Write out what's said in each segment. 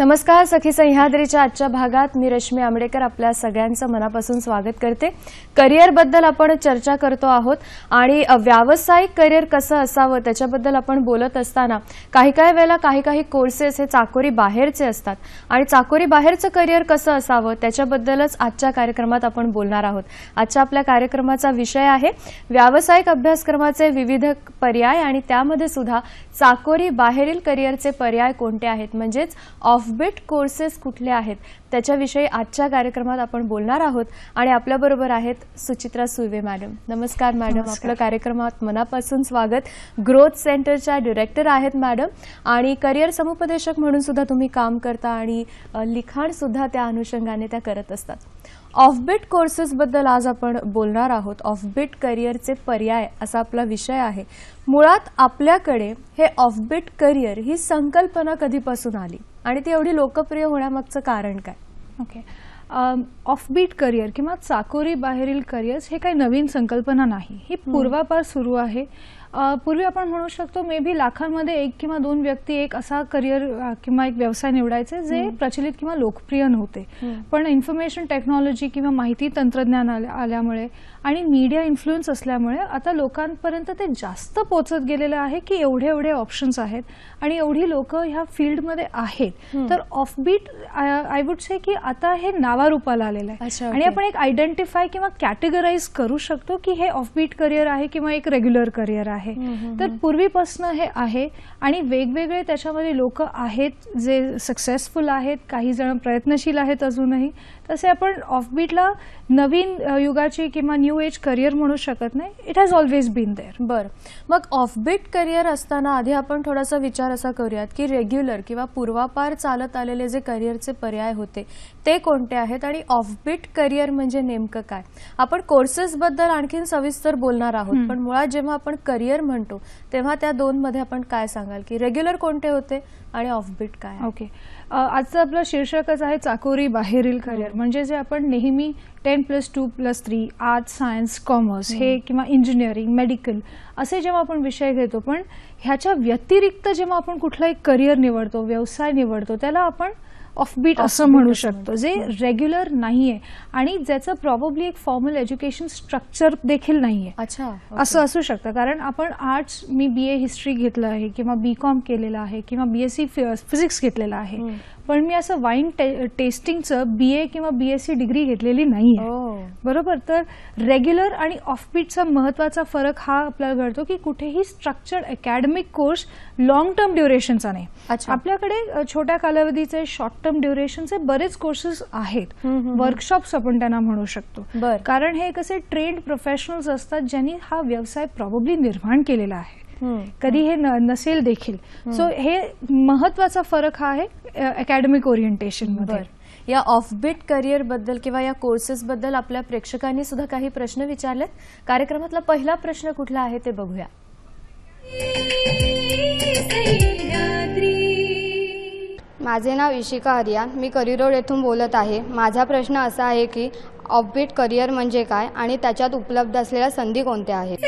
नमस्कार. सखी सह्याद्रीच्या आजच्या भागात मी रश्मी आंबेडकर आपल्या सगळ्यांचं मनापासून स्वागत करते. करिअर बद्दल आपण चर्चा करतो आहोत आणि व्यावसायिक करिअर कसं असावं त्याच्याबद्दल आपण बोलत असताना काही वेळेला काही कोर्सेस हे चाकोरी बाहेरचे असतात आणि चाकोरी बाहेरचं करिअर कसं असावं त्याच्याबद्दलच आजच्या कार्यक्रमात आपण बोलणार आहोत. आजच्या आपल्या कार्यक्रमाचा विषय आहे व्यावसायिक अभ्यासक्रमाचे विविध पर्याय आणि त्यामध्ये सुद्धा चाकोरी बाहेरील करिअरचे पर्याय कोणते आहेत, म्हणजेच ऑफबीट कोर्सेस कुठले आहेत त्याच्याविषयी आजच्या कार्यक्रमात आपण बोलणार आहोत. आणि आपल्याबरोबर आहेत सुचित्रा सुर्वे मॅडम. नमस्कार मॅडम. आपल्या कार्यक्रमात मनापासून स्वागत. ग्रोथ सेंटरच्या डायरेक्टर आहेत मॅडम आणि करिअर समुपदेशक म्हणून सुद्धा तुम्ही काम करता आणि लिखाण सुद्धा त्या अनुषंगाने त्या करत असतात. ऑफबीट कोर्सेस बद्दल आज आपण बोलणार आहोत. ऑफबीट करिअरचे पर्याय असा आपला विषय आहे. मुळात आपल्याकडे हे ऑफबीट करिअर ही संकल्पना कधीपासून आली आणि ती एवढी लोकप्रिय होण्यामागचं कारण काय? ओके, ऑफबीट करिअर किंवा चाकोरी बाहेरील करिअर्स हे काही नवीन संकल्पना नाही. ही पूर्वापार सुरू आहे. पूर्वी आपण म्हणू शकतो मे बी लाखांमध्ये एक किंवा दोन व्यक्ती एक असा करिअर किंवा एक व्यवसाय निवडायचे जे प्रचलित किंवा लोकप्रिय नव्हते. पण इन्फॉर्मेशन टेक्नॉलॉजी किंवा माहिती तंत्रज्ञान आल्यामुळे आणि मीडिया इन्फ्लुएन्स असल्यामुळे आता लोकांपर्यंत ते जास्त पोहोचत गेलेलं आहे की एवढे ऑप्शन्स आहेत आणि एवढी लोक ह्या फील्डमध्ये आहेत. तर ऑफबीट आय वुड से की आता हे नावारूपाला आलेलं आहे आणि आपण एक आयडेंटिफाय किंवा कॅटेगराइज करू शकतो की हे ऑफबीट करिअर आहे किंवा एक रेग्युलर करिअर आहे. तर पूर्वीपासून हे आहे आणि वेगवेगळे त्याच्यामध्ये लोक आहेत जे सक्सेसफुल आहेत, काही जण प्रयत्नशील आहेत अजूनही. तसे आपण ऑफबीटला नवीन युगाची किंवा न्यू एज करिअर म्हणू शकत नाही. It has always been there. बरं, मग ऑफबीट करिअर असताना आधी आपण थोडासा विचार असा करूयात की रेग्युलर किंवा पूर्वापार चालत आलेले जे करिअरचे पर्याय होते ते कोणते आहेत आणि ऑफबीट करिअर म्हणजे नेमकं काय? आपण कोर्सेस बद्दल आणखीन सविस्तर बोलणार आहोत, पण मुळात जेव्हा आपण करिअर म्हणतो तेव्हा त्या दोन मध्ये आपण काय सांगाल की रेग्युलर कोणते होते आणि ऑफबीट काय? ओके, आजचं आपलं शीर्षकच आहे चाकोरी बाहेरील करिअर. म्हणजे जे आपण नेहमी 10+2+3 आर्ट्स, सायन्स, कॉमर्स हे किंवा इंजिनिअरिंग, मेडिकल असे जेव्हा आपण विषय घेतो, पण ह्याच्या व्यतिरिक्त जेव्हा आपण कुठला एक करिअर निवडतो, व्यवसाय निवडतो, त्याला आपण ऑफबीट असं म्हणू शकतो, जे रेग्युलर नाहीये आणि ज्याचं प्रॉब्ली एक फॉर्मल एज्युकेशन स्ट्रक्चर देखील नाहीये. असं असू शकतं. कारण आपण आर्ट्स, मी BA हिस्ट्री घेतलं आहे किंवा BCom केलेलं आहे किंवा BSc फिजिक्स घेतलेलं आहे, पण मी असं वाईन टेस्टिंगचं BA किंवा BSc डिग्री घेतलेली नाहीये. बरोबर. तर रेग्युलर आणि ऑफबीटचा महत्वाचा फरक हा आपल्याला कळतो की कुठेही structured academic course long term ड्युरेशनचा नाही. आपल्याकडे छोट्या कालावधीचे शॉर्ट टर्म ड्युरेशनचे बरेच कोर्सेस आहेत, वर्कशॉप्स आपण त्यांना म्हणू शकतो. कारण हे कसे ट्रेंड प्रोफेशनल्स असतात ज्यांनी हा व्यवसाय प्रॉब्ली निर्माण केलेला आहे, कधी हे नसेल देखील. सो हे महत्वाचा फरक हा आहे अकॅडमिक ओरिएंटेशन मध्ये. या ऑफबीट करिअर बद्दल किंवा या कोर्सेस बद्दल आपल्या प्रेक्षकांनी सुद्धा काही प्रश्न विचारलेत. कार्यक्रमातला पहिला प्रश्न कुठला आहे ते बघूया. माझे नाव इशिका हरियान, मी करिरोड येथून बोलत आहे. माझा प्रश्न असा आहे की ऑफबीट करिअर म्हणजे काय आणि त्याच्यात उपलब्ध असलेल्या संधी कोणत्या आहेत?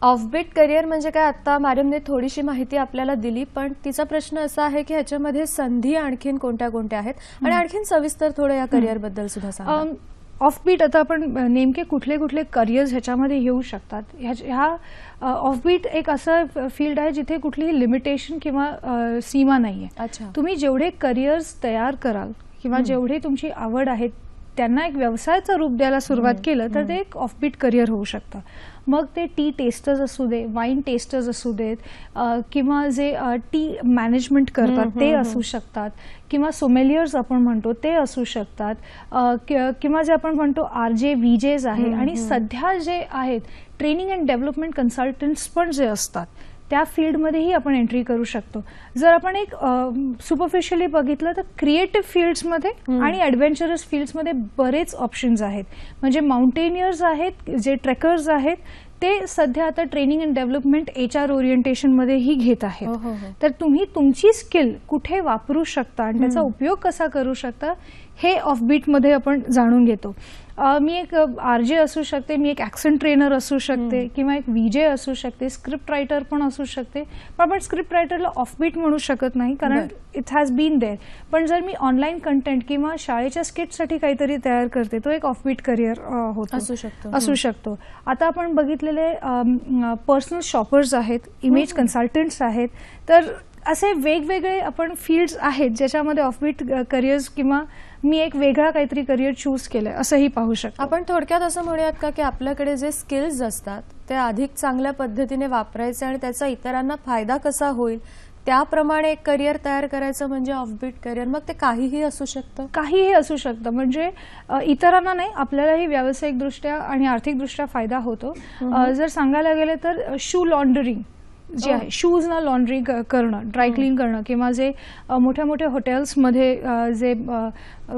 ऑफबीट करिअर म्हणजे काय, आता मॅडमने थोडीशी माहिती आपल्याला दिली, पण तिचा प्रश्न असा आहे की ह्याच्यामध्ये संधी आणखीन कोणत्या कोणत्या आहेत आणि आणखीन सविस्तर थोडं या करिअर बद्दल सुद्धा सांगा. ऑफबीट आता आपण नेमके कुठले कुठले करिअर्स ह्याच्यामध्ये येऊ शकतात. ह्या ऑफबीट एक असं फील्ड आहे जिथे कुठलीही लिमिटेशन किंवा सीमा नाहीये. तुम्ही जेवढे करिअर्स तयार कराल किंवा जेवढे तुमची आवड आहे त्यांना एक व्यवसायाचं रूप द्यायला सुरुवात केलं तर ते एक ऑफबीट करिअर होऊ शकतं. मग ते टी टेस्टर्स असू दे, वाईन टेस्टर्स असू देत किंवा जे टी मॅनेजमेंट करतात ते असू शकतात किंवा सोमेलियर्स आपण म्हणतो ते असू शकतात किंवा जे आपण म्हणतो RJ, VJs आहे आणि सध्या जे आहेत ट्रेनिंग अँड डेव्हलपमेंट कन्सल्टंट्स पण जे असतात त्या फील्डमध्येही आपण एंट्री करू शकतो. जर आपण एक सुपरफिशियली बघितलं तर क्रिएटिव्ह फील्ड्समध्ये आणि ॲडव्हेंचरस फील्ड्समध्ये बरेच ऑप्शन्स आहेत. म्हणजे माउंटेनियर्स आहेत, जे ट्रेकर्स आहेत, ते सध्या आता ट्रेनिंग अँड डेव्हलपमेंट HR ओरिएंटेशनमध्येही घेत आहेत. तर तुम्ही तुमची स्किल कुठे वापरू शकता आणि त्याचा उपयोग कसा करू शकता हे ऑफबीटमध्ये आपण जाणून घेतो. मी एक RJ असू शकते, मी एक ॲक्सेंट ट्रेनर असू शकते, किंवा एक VJ असू शकते, स्क्रिप्ट रायटर पण असू शकते. पण आपण स्क्रिप्ट रायटरला ऑफबीट म्हणू शकत नाही, कारण इट हॅज बीन देअर. पण जर मी ऑनलाईन कंटेंट किंवा शाळेच्या स्किटसाठी काहीतरी तयार करते, तो एक ऑफबीट करिअर असू शकतो. आता आपण बघितलेले पर्सनल शॉपर्स आहेत, इमेज कन्सल्टंट्स आहेत. तर असे वेगवेगळे आपण फील्ड्स आहेत ज्याच्यामध्ये ऑफबीट करिअर्स किंवा मी एक वेगळा काहीतरी करिअर चूज केलंय असंही पाहू शकतो. आपण थोडक्यात असं म्हणूयात का की आपल्याकडे जे स्किल्स असतात ते अधिक चांगल्या पद्धतीने वापरायचे आणि त्याचा इतरांना फायदा कसा होईल त्याप्रमाणे एक करिअर तयार करायचं म्हणजे ऑफबीट करिअर. मग ते काहीही असू शकतं. काहीही असू शकतं, म्हणजे इतरांना नाही, आपल्यालाही व्यावसायिकदृष्ट्या आणि आर्थिकदृष्ट्या फायदा होतो. जर सांगायला गेले तर शू लॉन्ड्रिंग जे आहे, शूजना लॉन्ड्री करणं, ड्रायक्लीन करणं, किंवा जे मोठ्या मोठ्या हॉटेल्समध्ये जे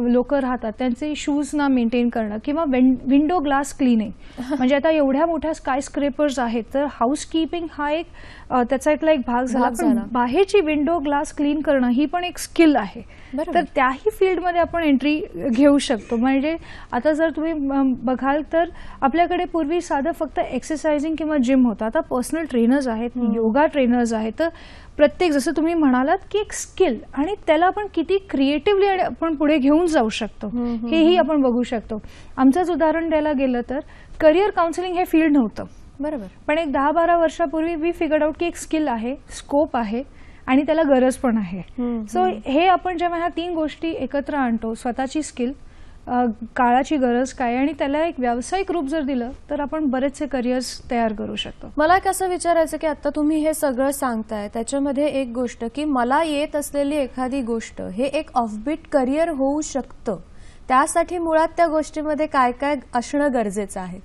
लोक राहतात त्यांचे शूजना मेंटेन करणं, किंवा विंडो ग्लास क्लिनिंग. म्हणजे आता एवढ्या मोठ्या स्काय स्क्रेपर्स आहेत, तर हाऊसकीपिंग हा एक त्याचा एक भाग झाला. पण बाहेरची विंडो ग्लास क्लीन करणं ही पण एक स्किल आहे. तर त्याही फील्डमध्ये आपण एंट्री घेऊ शकतो. म्हणजे आता जर तुम्ही बघाल तर आपल्याकडे पूर्वी साधं फक्त एक्सरसाइजिंग किंवा जिम होतं. आता पर्सनल ट्रेनर्स आहेत, योगा ट्रेनर्स आहेत. तर प्रत्येक, जसं तुम्ही म्हणालात की एक स्किल, आणि त्याला आपण किती क्रिएटिव्हली आपण पुढे घेऊन जाऊ शकतो हेही आपण बघू शकतो. आमचंच उदाहरण द्यायला गेलं तर करिअर काउन्सिलिंग हे फील्ड नव्हतं, बरोबर. पण एक 10-12 वर्षापूर्वी वी फिगर्ड आउट की एक स्किल आहे, स्कोप आहे आणि त्याला गरज पण आहे. सो हे आपण जेव्हा ह्या 3 गोष्टी एकत्र आणतो, स्वतःची स्किल, काळाची गरज काय, आणि त्याला एक व्यावसायिक रूप जर दिलं तर आपण बरेचसे करिअर्स तयार करू शकतो. मला कसं विचारायचं की आता तुम्ही हे सगळं सांगताय त्याच्यामध्ये एक गोष्ट की मला येत असलेली एखादी गोष्ट हे एक ऑफबीट करिअर होऊ शकतं, त्यासाठी मुळात त्या गोष्टीमध्ये काय काय असणं गरजेचं आहे?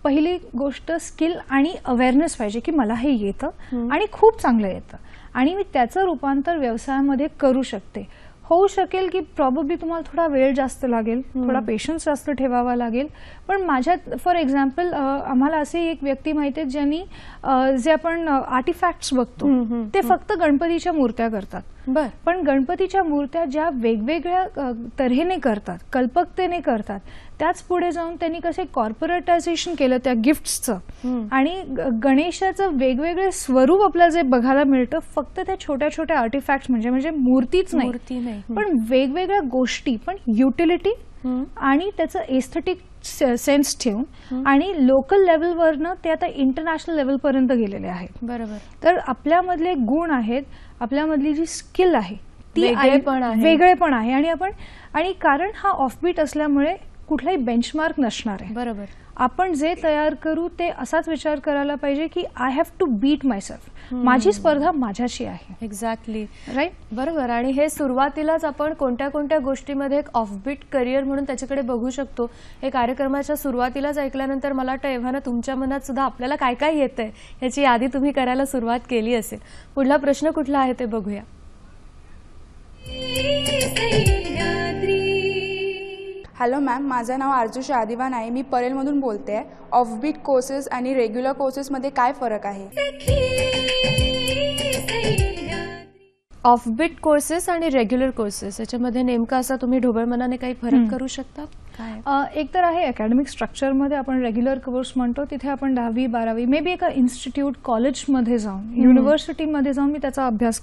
पहिली गोष्ट स्किल आणि अवेअरनेस पाहिजे की मला हे येतं आणि खूप चांगलं येतं आणि मी त्याचं रूपांतर व्यवसायामध्ये करू शकते. होऊ शकेल की प्रॉबेबली तुम्हाला थोडा वेळ जास्त लागेल, थोडा पेशन्स जास्त ठेवावा लागेल. पण माझ्यात फॉर एक्झाम्पल आम्हाला असे एक व्यक्ती माहिती आहेत ज्यांनी जे आपण आर्टिफॅक्ट्स बघतो ते फक्त गणपतीच्या मूर्त्या करतात. पण गणपतीच्या मूर्त्या ज्या वेगवेगळ्या तऱ्हेने करतात, कल्पकतेने करतात, त्याच पुढे जाऊन त्यांनी कसे कॉर्पोरेटायझेशन केलं त्या गिफ्ट्सचं, आणि गणेशाचं वेगवेगळे स्वरूप आपल्याला जे बघायला मिळतं फक्त त्या छोट्या छोट्या आर्टिफॅक्ट्स म्हणजे मूर्तीच नाही, पण वेगवेगळ्या गोष्टी, पण युटिलिटी आणि त्याचं एस्थेटिक सेन्स ठेवून आणि लोकल लेवलवरनं ते आता इंटरनॅशनल लेवलपर्यंत गेलेले आहेत. बरोबर. तर आपल्यामधले गुण आहेत, आपल्यामधली जी स्किल आहे ती वेगळेपण आहे आणि कारण हा ऑफबीट असल्यामुळे कुठलाही बेंचमार्क नसणार आहे. बरोबर. आपण जे तयार करू ते असाच विचार करायला पाहिजे की I have to beat myself, माझी स्पर्धा माझ्याशी आहे. Exactly, right. बरोबर. आणि हे सुरुवातीलाच आपण कोणत्या कोणत्या गोष्टीमध्ये एक ऑफबीट करिअर म्हणून त्याच्याकडे बघू शकतो हे कार्यक्रमाच्या सुरुवातीलाच ऐकल्यानंतर मला वाटतं एव्हाना तुमच्या मनात सुद्धा आपल्याला काय काय येतंय याची यादी तुम्ही करायला सुरुवात केली असेल. पुढला प्रश्न कुठला आहे ते बघूया. हॅलो मॅम, माझं नाव आरजू आदिवान आहे. मी परेलमधून बोलते आहे. ऑफबीट कोर्सेस आणि रेग्युलर कोर्सेसमध्ये काय फरक आहे? ऑफबीट कोर्सेस आणि रेग्युलर कोर्सेस याच्यामध्ये नेमका असा तुम्ही ढोबळ मनाने काही फरक करू शकता? एक तर आहे अकॅडमिक स्ट्रक्चरमध्ये आपण रेग्युलर कोर्स म्हणतो, तिथे आपण 10वी 12वी मे बी एका इन्स्टिट्यूट कॉलेजमध्ये जाऊन, युनिव्हर्सिटीमध्ये जाऊन मी त्याचा अभ्यास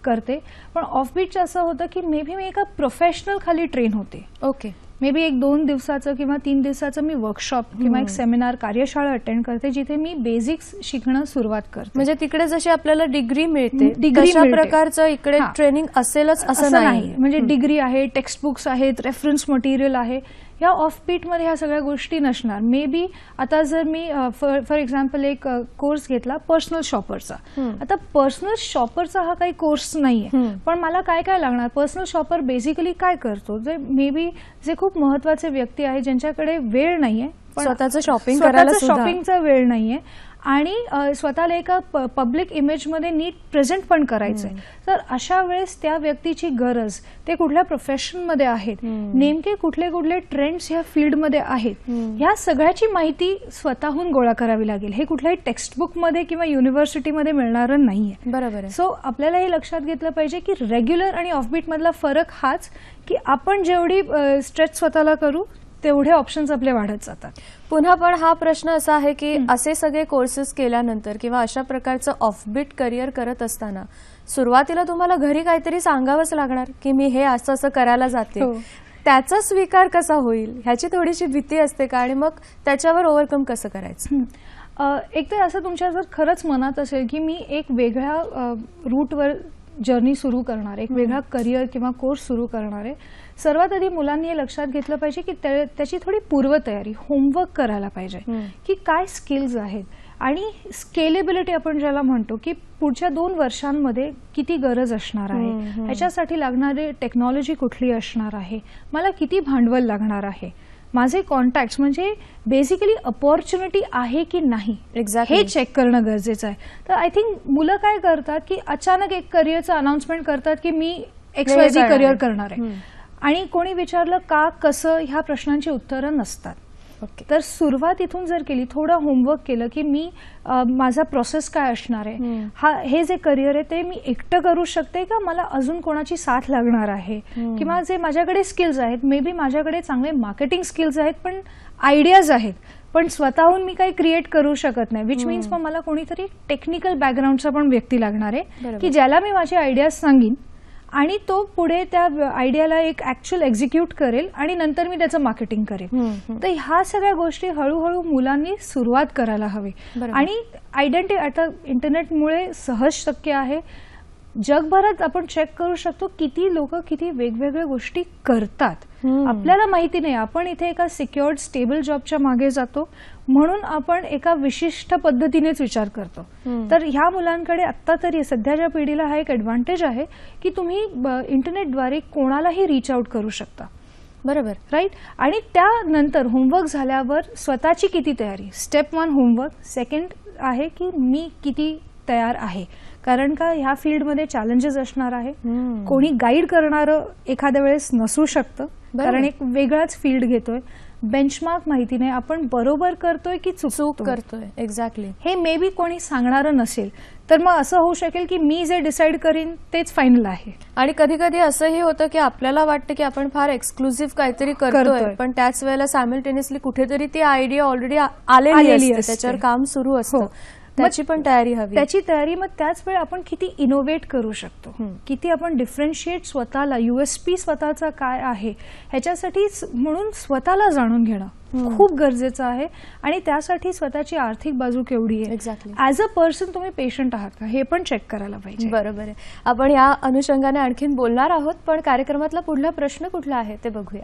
करते. पण ऑफबीटचं असं होतं की मे बी मी एका प्रोफेशनल खाली ट्रेन होते. ओके. मे बी एक 2 दिवसाचं किंवा 3 दिवसाचं मी वर्कशॉप किंवा एक सेमिनार, कार्यशाळा अटेंड करते जिथे मी बेसिक्स शिकणं सुरुवात करते. म्हणजे तिकडे जशी आपल्याला डिग्री मिळते तशा प्रकारचं इकडे ट्रेनिंग असेलच असं नाही. म्हणजे डिग्री आहे, टेक्स्ट बुक्स आहेत, रेफरन्स मटेरियल आहे. या ऑफबीटमध्ये ह्या सगळ्या गोष्टी नसणार. मे बी आता जर मी फॉर एक्झाम्पल एक कोर्स घेतला पर्सनल शॉपरचा, आता पर्सनल शॉपरचा हा काही कोर्स नाहीये, पण मला काय काय लागणार? पर्सनल शॉपर बेसिकली काय करतो? जे मे बी जे खूप महत्वाचे व्यक्ती आहे ज्यांच्याकडे वेळ नाहीये, स्वतःचं शॉपिंगचा वेळ नाहीये आणि स्वतःला एका पब्लिक इमेजमध्ये नीट प्रेझेंट पण करायचंय. तर अशा वेळेस त्या व्यक्तीची गरज, ते कुठल्या प्रोफेशनमध्ये आहेत, नेमके कुठले कुठले ट्रेंड्स ह्या फील्डमध्ये आहेत, ह्या सगळ्याची माहिती स्वतःहून गोळा करावी लागेल. हे कुठल्याही टेक्स्टबुकमध्ये किंवा युनिव्हर्सिटीमध्ये मिळणारं नाहीये. बरोबर. सो आपल्याला हे लक्षात घेतलं पाहिजे की रेग्युलर आणि ऑफबीट मधला फरक हाच की आपण जेवढी स्ट्रेच स्वतःला करू तेवढे ऑप्शन्स आपले वाढत जातात. पुन्हा पण हा प्रश्न असा आहे की असे सगळे कोर्सेस केल्यानंतर किंवा अशा प्रकारचं ऑफबीट करिअर करत असताना सुरुवातीला तुम्हाला घरी काहीतरी सांगावंच लागणार की मी हे असं असं करायला जाते. त्याचा स्वीकार कसा होईल ह्याची थोडीशी भीती असते का, आणि मग त्याच्यावर ओव्हरकम कसं करायचं? एकतर असं तुमच्या जर खरंच मनात असेल की मी एक वेगळ्या रूटवर जर्नी सुरू करणार, एक वेगळा करिअर किंवा कोर्स सुरू करणार आहे, सर्वात आधी मुलांनी हे लक्षात घेतलं पाहिजे की त्याची थोडी पूर्वतयारी, होमवर्क करायला पाहिजे की काय स्किल्स आहेत आणि स्केलेबिलिटी आपण ज्याला म्हणतो की पुढच्या 2 वर्षांमध्ये किती गरज असणार आहे, ह्याच्यासाठी लागणारी टेक्नॉलॉजी कुठली असणार आहे, मला किती भांडवल लागणार आहे, माझे कॉन्टॅक्ट्स म्हणजे बेसिकली अपॉर्च्युनिटी आहे की नाही हे चेक करणं गरजेचं आहे. तर आय थिंक मुलं काय करतात की अचानक एक करिअरचं अनाउन्समेंट करतात की मी XYZ करिअर करणार आहे आणि कोणी विचारलं का कसं ह्या प्रश्नांची उत्तरं नसतात. तर सुरुवात इथून जर केली, थोडं होमवर्क केलं की मी माझा प्रोसेस काय असणार आहे, हे जे करिअर आहे ते मी एकटं करू शकते का मला अजून कोणाची साथ लागणार आहे, किंवा जे माझ्याकडे स्किल्स आहेत, मे बी माझ्याकडे चांगले मार्केटिंग स्किल्स आहेत पण आयडियाज आहेत पण स्वतःहून मी काही क्रिएट करू शकत नाही, विच मीन्स मग मला कोणीतरी टेक्निकल बॅकग्राऊंडचा पण व्यक्ती लागणार आहे की ज्याला मी माझे आयडियाज सांगीन आणि तो पुढे त्या आयडियाला एक ऍक्च्युअल एक्झिक्यूट करेल आणि नंतर मी त्याचं मार्केटिंग करेल. तर ह्या सगळ्या गोष्टी हळूहळू मुलांनी सुरुवात करायला हवी. आणि आयडेंटिटी आता इंटरनेटमुळे सहज शक्य आहे. जगभरात आपण चेक करू शकतो किती लोक किती वेगवेगळ्या गोष्टी करतात, आपल्याला माहिती नाही. आपण इथे एका सिक्युअर्ड स्टेबल जॉबच्या मागे जातो म्हणून आपण एका विशिष्ट पद्धतीनेच विचार करतो. तर ह्या मुलांकडे आत्ता तरी सध्याच्या पिढीला हा एक ऍडव्हान्टेज आहे की तुम्ही इंटरनेटद्वारे कोणालाही रीच आउट करू शकता. बरोबर, राईट. आणि त्यानंतर होमवर्क झाल्यावर स्वतःची किती तयारी, स्टेप 1 होमवर्क, सेकंड आहे की मी किती तयार आहे, कारण का ह्या फील्डमध्ये चॅलेंजेस असणार आहे. कोणी गाईड करणारं एखाद्या वेळेस नसू शकतं कारण एक वेगळाच फील्ड घेतोय, बेंचमार्क माहिती नाही, आपण बरोबर करतोय की चूक करतोय, एक्झॅक्टली हे मे बी कोणी सांगणारं नसेल. तर मग असं होऊ शकेल की मी जे डिसाईड करीन तेच फायनल आहे. आणि कधी कधी असंही होतं की आपल्याला वाटतं की आपण फार एक्सक्लुझिव्ह काहीतरी करतोय पण त्याच वेळेला सायमल्टेनियसली कुठेतरी ती आयडिया ऑलरेडी आलेली असते, त्याच्यावर काम सुरू असतं. त्याची पण तयारी हवी, त्याची तयारी. मग त्याच वेळी आपण किती इनोव्हेट करू शकतो, किती आपण डिफरन्शिएट स्वतःला, USP स्वतःचा काय आहे ह्याच्यासाठी म्हणून स्वतःला जाणून घेणं खूप गरजेचं आहे. आणि त्यासाठी स्वतःची आर्थिक बाजू केवढी आहे, एक्झॅक्टली ऍज अ पर्सन तुम्ही पेशंट आहात का हे पण चेक करायला पाहिजे. बरोबर आहे. आपण या अनुषंगाने आणखीन बोलणार आहोत, पण कार्यक्रमातला पुढला प्रश्न कुठला आहे ते बघूया.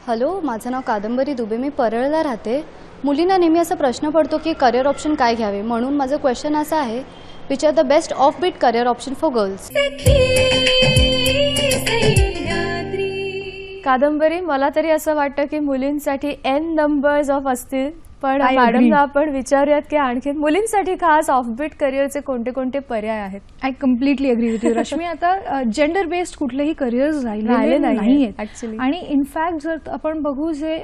हॅलो, माझं नाव कादंबरी दुबे, मी परळला राहते. मुलींना नेहमी असा प्रश्न पडतो की करिअर ऑप्शन काय घ्यावे, म्हणून माझं क्वेश्चन असं आहे, which are the best of beat career option for girls. Kadambari, मला तरी असं वाटतं की मुलींसाठी n नंबर्स ऑफ असतील, पण मॅडमला आपण विचारूयात की आणखी मुलींसाठी खास ऑफबीट करिअरचे कोणते कोणते पर्याय आहेत. I completely agree with you Rashmi. आता जेंडर बेस्ड कुठलेही करिअर्स राहिले नाहीयेत ऍक्च्युली. आणि इनफॅक्ट जर आपण बघू जे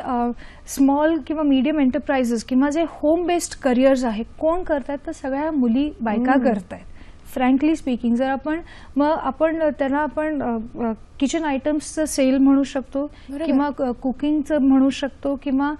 स्मॉल किंवा मीडियम एंटरप्राइजेस किंवा जे होम बेस्ड करिअर्स आहे कोण करतात, तर सगळ्या मुली बायका करतायत. फ्रँकली स्पीकिंग, जर आपण त्यांना आपण किचन आयटम्सचं सेल म्हणू शकतो किंवा कुकिंगचं म्हणू शकतो किंवा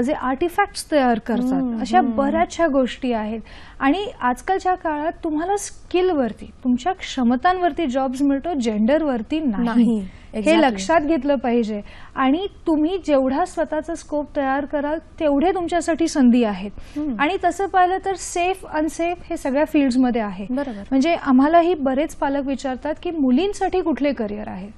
जे आर्टिफॅक्ट्स तयार करतात, अशा बऱ्याचशा गोष्टी आहेत. आणि आजकालच्या काळात तुम्हाला स्किलवरती, तुमच्या क्षमतांवरती जॉब्स मिळतो, जेंडरवरती नाही. हे लक्षात घेतलं पाहिजे. आणि तुम्ही जेवढा स्वतःचा स्कोप तयार कराल तेवढे तुमच्यासाठी संधी आहेत. आणि तसं पाहिलं तर सेफ अनसेफ हे सगळ्या फील्ड्समध्ये आहे. म्हणजे आम्हालाही बरेच पालक विचारतात की मुलींसाठी कुठले करिअर आहे.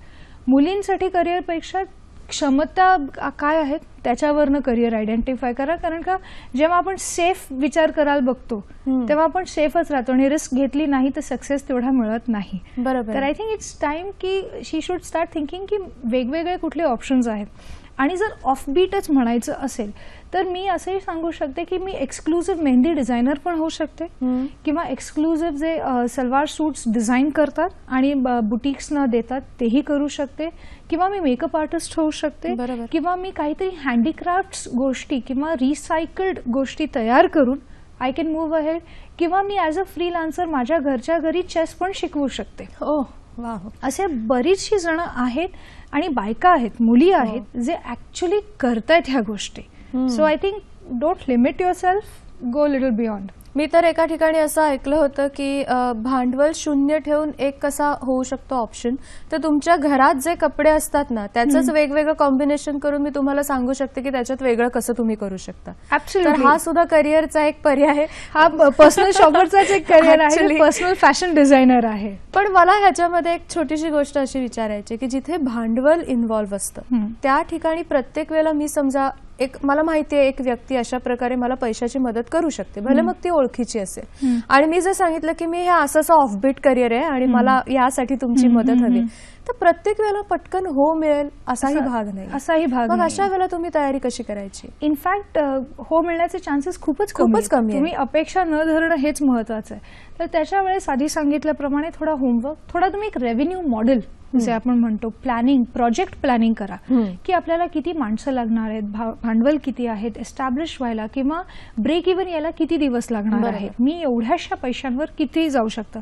मुलींसाठी करिअरपेक्षा क्षमता काय आहेत त्याच्यावरनं करिअर आयडेंटिफाय करा, कारण का जेव्हा आपण सेफ विचार करायला बघतो तेव्हा आपण सेफच राहतो आणि रिस्क घेतली नाही तर सक्सेस तेवढा मिळत नाही. बरोबर. तर आय थिंक इट्स टाइम की शी शुड स्टार्ट थिंकिंग की वेगवेगळे कुठले ऑप्शन्स आहेत. आणि जर ऑफबीटच म्हणायचं असेल तर मी असंही सांगू शकते की मी एक्सक्लुझिव्ह मेहंदी डिझायनर पण होऊ शकते किंवा एक्सक्लुझिव्ह जे सलवार सूट्स डिझाईन करतात आणि बुटीक्सना देतात तेही करू शकते, किंवा मी मेकअप आर्टिस्ट होऊ शकते, किंवा मी काहीतरी हँडीक्राफ्ट्स गोष्टी किंवा रिसायकल्ड गोष्टी तयार करून आय कॅन मूव्ह अहेड, किंवा मी ॲज अ फ्रीलान्सर माझ्या घरच्या घरी चेस पण शिकवू शकते. वा, असे बरीचशी जण आहेत आणि बायका आहेत, मुली आहेत जे ऍक्च्युली करतायत ह्या गोष्टी. So I think don't limit yourself, go little beyond. मी तर एका ठिकाणी असं ऐकलं होतं की भांडवल शून्य ठेवून एक कसा होऊ शकतो ऑप्शन, तर तुमच्या घरात जे कपडे असतात ना त्याचंच वेगवेगळं कॉम्बिनेशन करून मी तुम्हाला सांगू शकते की त्याच्यात वेगळं कसं तुम्ही करू शकता. तर हा सुद्धा करिअरचा एक पर्याय आहे. हा पर्सनल शॉपरचाच एक करिअर आहे, पर्सनल फॅशन डिझायनर आहे. पण मला ह्याच्यामध्ये एक छोटीशी गोष्ट अशी विचारायची की जिथे भांडवल इन्व्हॉल्व्ह असतं त्या ठिकाणी प्रत्येक वेळेला मी समजा मला माहिती आहे एक व्यक्ती अशा प्रकारे मला पैशाची मदत करू शकते, भले मग ती ओळखीची असेल, आणि मी जर सांगितलं की मी हे असं ऑफबीट करिअर आहे आणि मला यासाठी तुमची मदत हवी, तर प्रत्येक वेळेला पटकन हो मिळेल असाही भाग नाही. मग अशा वेळेला तुम्ही तयारी कशी करायची? इनफॅक्ट हो मिळण्याचे चान्सेस खूपच कमी आहे. तुम्ही अपेक्षा न धरणं हेच महत्वाचं आहे. तर त्याच्या वेळेस आधी सांगितल्याप्रमाणे थोडा होमवर्क, थोडा तुम्ही एक रेव्हेन्यू मॉडेल जे आपण म्हणतो प्लॅनिंग, प्रोजेक्ट प्लॅनिंग करा की आपल्याला किती माणसं लागणार आहेत, भांडवल किती आहेत एस्टॅब्लिश व्हायला, किंवा ब्रेक इव्हन यायला किती दिवस लागणार आहेत, मी एवढ्याशा पैशांवर किती जाऊ शकतं,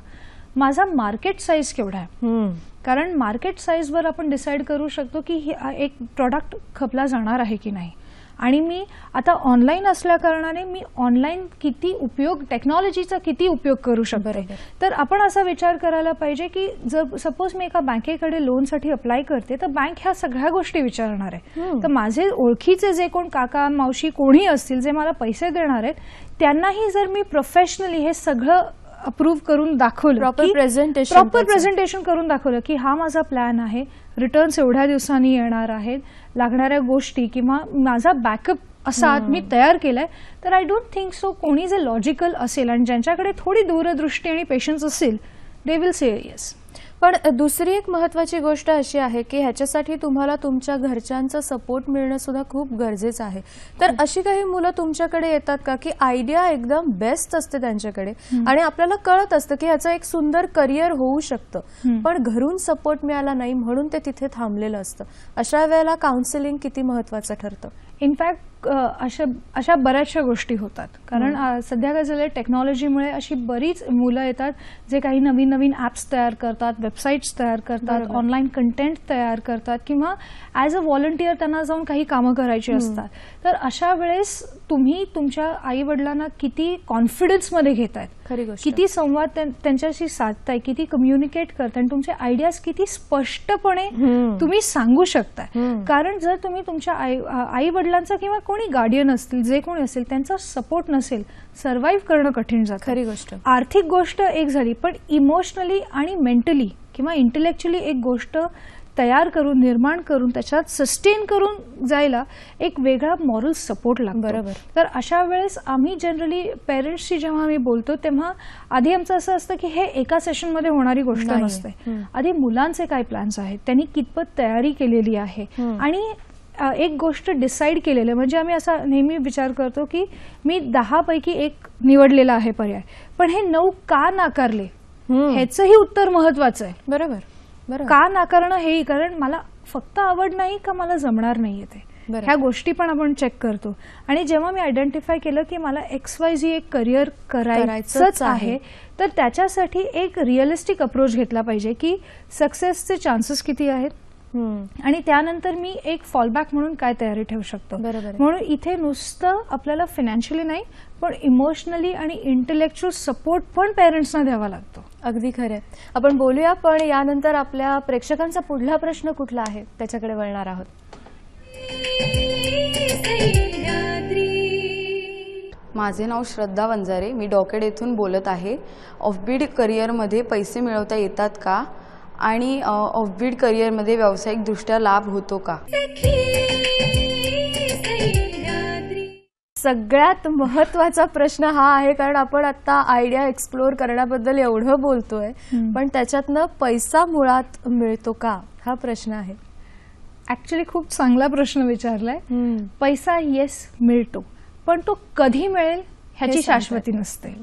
माझा मार्केट साईज केवढा आहे. कारण मार्केट साईजवर आपण डिसाईड करू शकतो की एक प्रॉडक्ट खपला जाणार आहे की नाही. आणि मी आता ऑनलाईन असल्या कारणाने मी ऑनलाईन किती उपयोग, टेक्नॉलॉजीचा किती उपयोग करू शकते. तर आपण असा विचार करायला पाहिजे की जर सपोज मी एका बँकेकडे लोनसाठी अप्लाय करते तर बँक ह्या सगळ्या गोष्टी विचारणार आहे. तर माझे ओळखीचे जे कोण काका मावशी कोणी असतील जे मला पैसे देणार आहेत त्यांनाही जर मी प्रोफेशनली हे सगळं अप्रूव्ह करून दाखवलं, प्रॉपर प्रेझेंटेशन करून दाखवलं की हा माझा प्लॅन आहे, रिटर्न्स एवढ्या दिवसांनी येणार आहेत, लागणाऱ्या गोष्टी किंवा माझा बॅकअप असा मी तयार केलाय, तर आय डोंट थिंक सो कोणी जे लॉजिकल असेल आणि ज्यांच्याकडे थोडी दूरदृष्टी आणि पेशन्स असेल दे विल से येस. पण दुसरी एक महत्वाची गोष्ट अशी आहे की ह्याच्यासाठी तुम्हाला तुमच्या घरच्यांचा सपोर्ट मिळणं सुद्धा खूप गरजेचं आहे. तर अशी काही मुलं तुमच्याकडे येतात का की आयडिया एकदम बेस्ट असते त्यांच्याकडे आणि आपल्याला कळत असतं की ह्याचं एक सुंदर करिअर होऊ शकतं, पण घरून सपोर्ट मिळाला नाही म्हणून ते तिथे थांबलेलं असतं, अशा वेळेला काउन्सिलिंग किती महत्वाचं ठरतं? इनफॅक्ट अशा बऱ्याचशा गोष्टी होतात. कारण सध्या काय झालंय, टेक्नॉलॉजीमुळे अशी बरीच मुलं येतात जे काही नवीन नवीन ॲप्स तयार करतात, वेबसाईट्स तयार करतात, ऑनलाईन कंटेंट तयार करतात, किंवा ॲज अ व्हॉलंटियर त्यांना जाऊन काही कामं करायची असतात. तर अशा वेळेस तुम्ही तुमच्या आई वडिलांना किती कॉन्फिडन्समध्ये घेतायत, किती संवाद त्यांच्याशी साधताय, किती कम्युनिकेट करताय, आणि तुमचे आयडियाज किती स्पष्टपणे तुम्ही सांगू शकताय. कारण जर तुम्ही तुमच्या आई वडिलांचा किंवा कोणी गार्डियन असतील, जे कोणी असेल, त्यांचा सपोर्ट नसेल, सर्व्हाइव्ह करणं कठीण जातं. खरी गोष्ट. आर्थिक गोष्ट एक झाली, पण इमोशनली आणि मेंटली किंवा इंटेलेक्च्युअली एक गोष्ट तयार करून, निर्माण करून, त्याच्यात सस्टेन करून जायला एक वेगळा मॉरल सपोर्ट लागतो. बरोबर. तर अशा वेळेस आम्ही जनरली पेरेंट्सशी जेव्हा आम्ही बोलतो तेव्हा आधी आमचं असं असतं की हे एका सेशनमध्ये होणारी गोष्ट नसते. आधी मुलांचे काय प्लॅन्स आहेत, त्यांनी कितपत तयारी केलेली आहे, आणि एक गोष्ट डिसाईड केलेलं, म्हणजे आम्ही असा नेहमी विचार करतो की मी 10 पैकी 1 निवडलेला आहे पर्याय, पण हे 9 का नाकारले ह्याचंही उत्तर महत्वाचं आहे. बरोबर. का नाकारणं हेही, कारण मला फक्त आवड नाही का मला जमणार नाहीये ते, ह्या गोष्टी पण आपण चेक करतो. आणि जेव्हा मी आयडेंटिफाय केलं की मला XYZ एक करिअर करायचंच आहे, तर त्याच्यासाठी एक रिअलिस्टिक अप्रोच घेतला पाहिजे की सक्सेसचे चान्सेस किती आहेत, आणि त्यानंतर मी एक फॉलबॅक म्हणून काय तयारी ठेवू शकतो. म्हणून इथे नुसतं आपल्याला फायनान्शियली नाही पण इमोशनली आणि इंटेलेक्च्युअल सपोर्ट पण पेरेंट्सना द्यावा लागतो. अगदी खरंय. आपण बोलूया, पण यानंतर आपल्या प्रेक्षकांचा पुढला प्रश्न कुठला आहे त्याच्याकडे वळणार आहोत. माझे नाव श्रद्धा वंजारे, मी डॉकेड येथून बोलत आहे. ऑफबीट करिअरमध्ये पैसे मिळवता येतात का, आणि ऑफबीट करिअरमध्ये व्यावसायिकदृष्ट्या लाभ होतो का? सगळ्यात महत्वाचा प्रश्न हा आहे, कारण आपण आता आयडिया एक्सप्लोर करण्याबद्दल एवढं बोलतोय, पण त्याच्यातनं पैसा मुळात मिळतो का, हा प्रश्न आहे. ऍक्च्युली खूप चांगला प्रश्न विचारलाय. पैसा येस मिळतो, पण तो कधी मिळेल ह्याची शाश्वती नसते.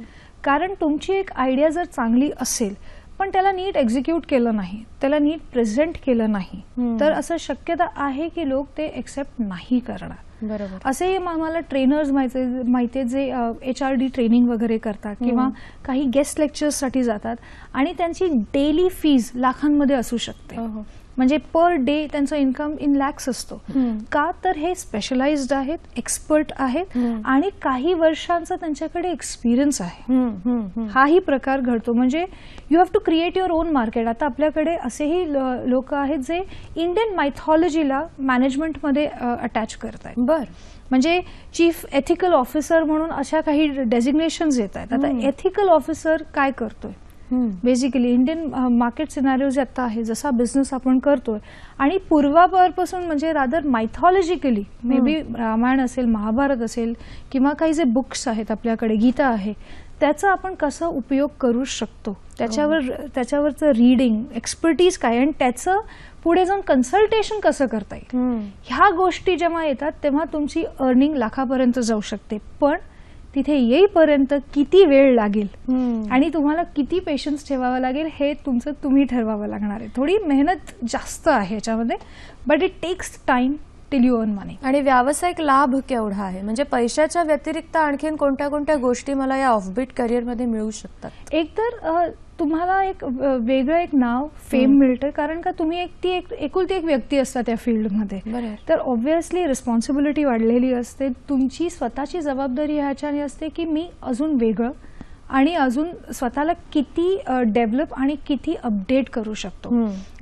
कारण तुमची एक आयडिया जर चांगली असेल पण त्याला नीट एक्झिक्यूट केलं नाही, त्याला नीट प्रेझेंट केलं नाही, तर असं शक्यता आहे की लोक ते एक्सेप्ट नाही करणार. बरोबर. असेही आम्हाला ट्रेनर्स माहिती आहेत जे HRD ट्रेनिंग वगैरे करतात किंवा काही गेस्ट लेक्चर्ससाठी जातात आणि त्यांची डेली फीज लाखांमध्ये असू शकते. म्हणजे पर डे त्यांचा इन्कम इन लॅक्स असतो. का तर हे स्पेशलाइज्ड आहेत, एक्सपर्ट आहेत आणि काही वर्षांचा त्यांच्याकडे एक्सपिरियन्स आहे. हाही प्रकार घडतो. म्हणजे you have to create your own market. आता आपल्याकडे असेही लोक आहेत जे इंडियन मायथॉलॉजीला मॅनेजमेंटमध्ये अटॅच करत आहेत. बर. म्हणजे चीफ एथिकल ऑफिसर म्हणून अशा काही डेझिग्नेशन्स येत आहेत. आता एथिकल ऑफिसर काय करतोय, बेसिकली इंडियन मार्केट सिनारिओ जे आता आहे, जसा बिझनेस आपण करतोय आणि पूर्वापारपासून म्हणजे रादर मायथॉलॉजिकली मे बी रामायण असेल, महाभारत असेल किंवा काही जे बुक्स आहेत आपल्याकडे, गीता आहे, त्याचा आपण कसा उपयोग करू शकतो, त्याच्यावरचं रीडिंग, एक्सपर्टीज काय आणि त्याचं पुढे जाऊन कन्सल्टेशन कसं करता येईल, ह्या गोष्टी जेव्हा येतात तेव्हा तुमची अर्निंग लाखापर्यंत जाऊ शकते. पण तिथे येईपर्यंत किती वेळ लागेल आणि तुम्हाला किती पेशन्स ठेवावा लागेल हे तुम्ही ठरवावं लागणार आहे. थोडी मेहनत जास्त आहे याच्यामध्ये, but it takes time till you earn money. आणि व्यावसायिक लाभ केवढा आहे, म्हणजे पैशाच्या व्यतिरिक्त आणखीन कोणत्या कोणत्या गोष्टी मला या ऑफबीट करिअरमध्ये मिळू शकतात? एकतर तुम्हाला एक वेगळं एक नाव, फेम मिळतं, कारण का तुम्ही एकुलती एक व्यक्ती असता त्या फील्डमध्ये. तर ऑब्व्हियसली रिस्पॉन्सिबिलिटी वाढलेली असते. तुमची स्वतःची जबाबदारी ह्याच्याने असते की मी अजून वेगळं आणि अजून स्वतःला किती डेव्हलप आणि किती अपडेट करू शकतो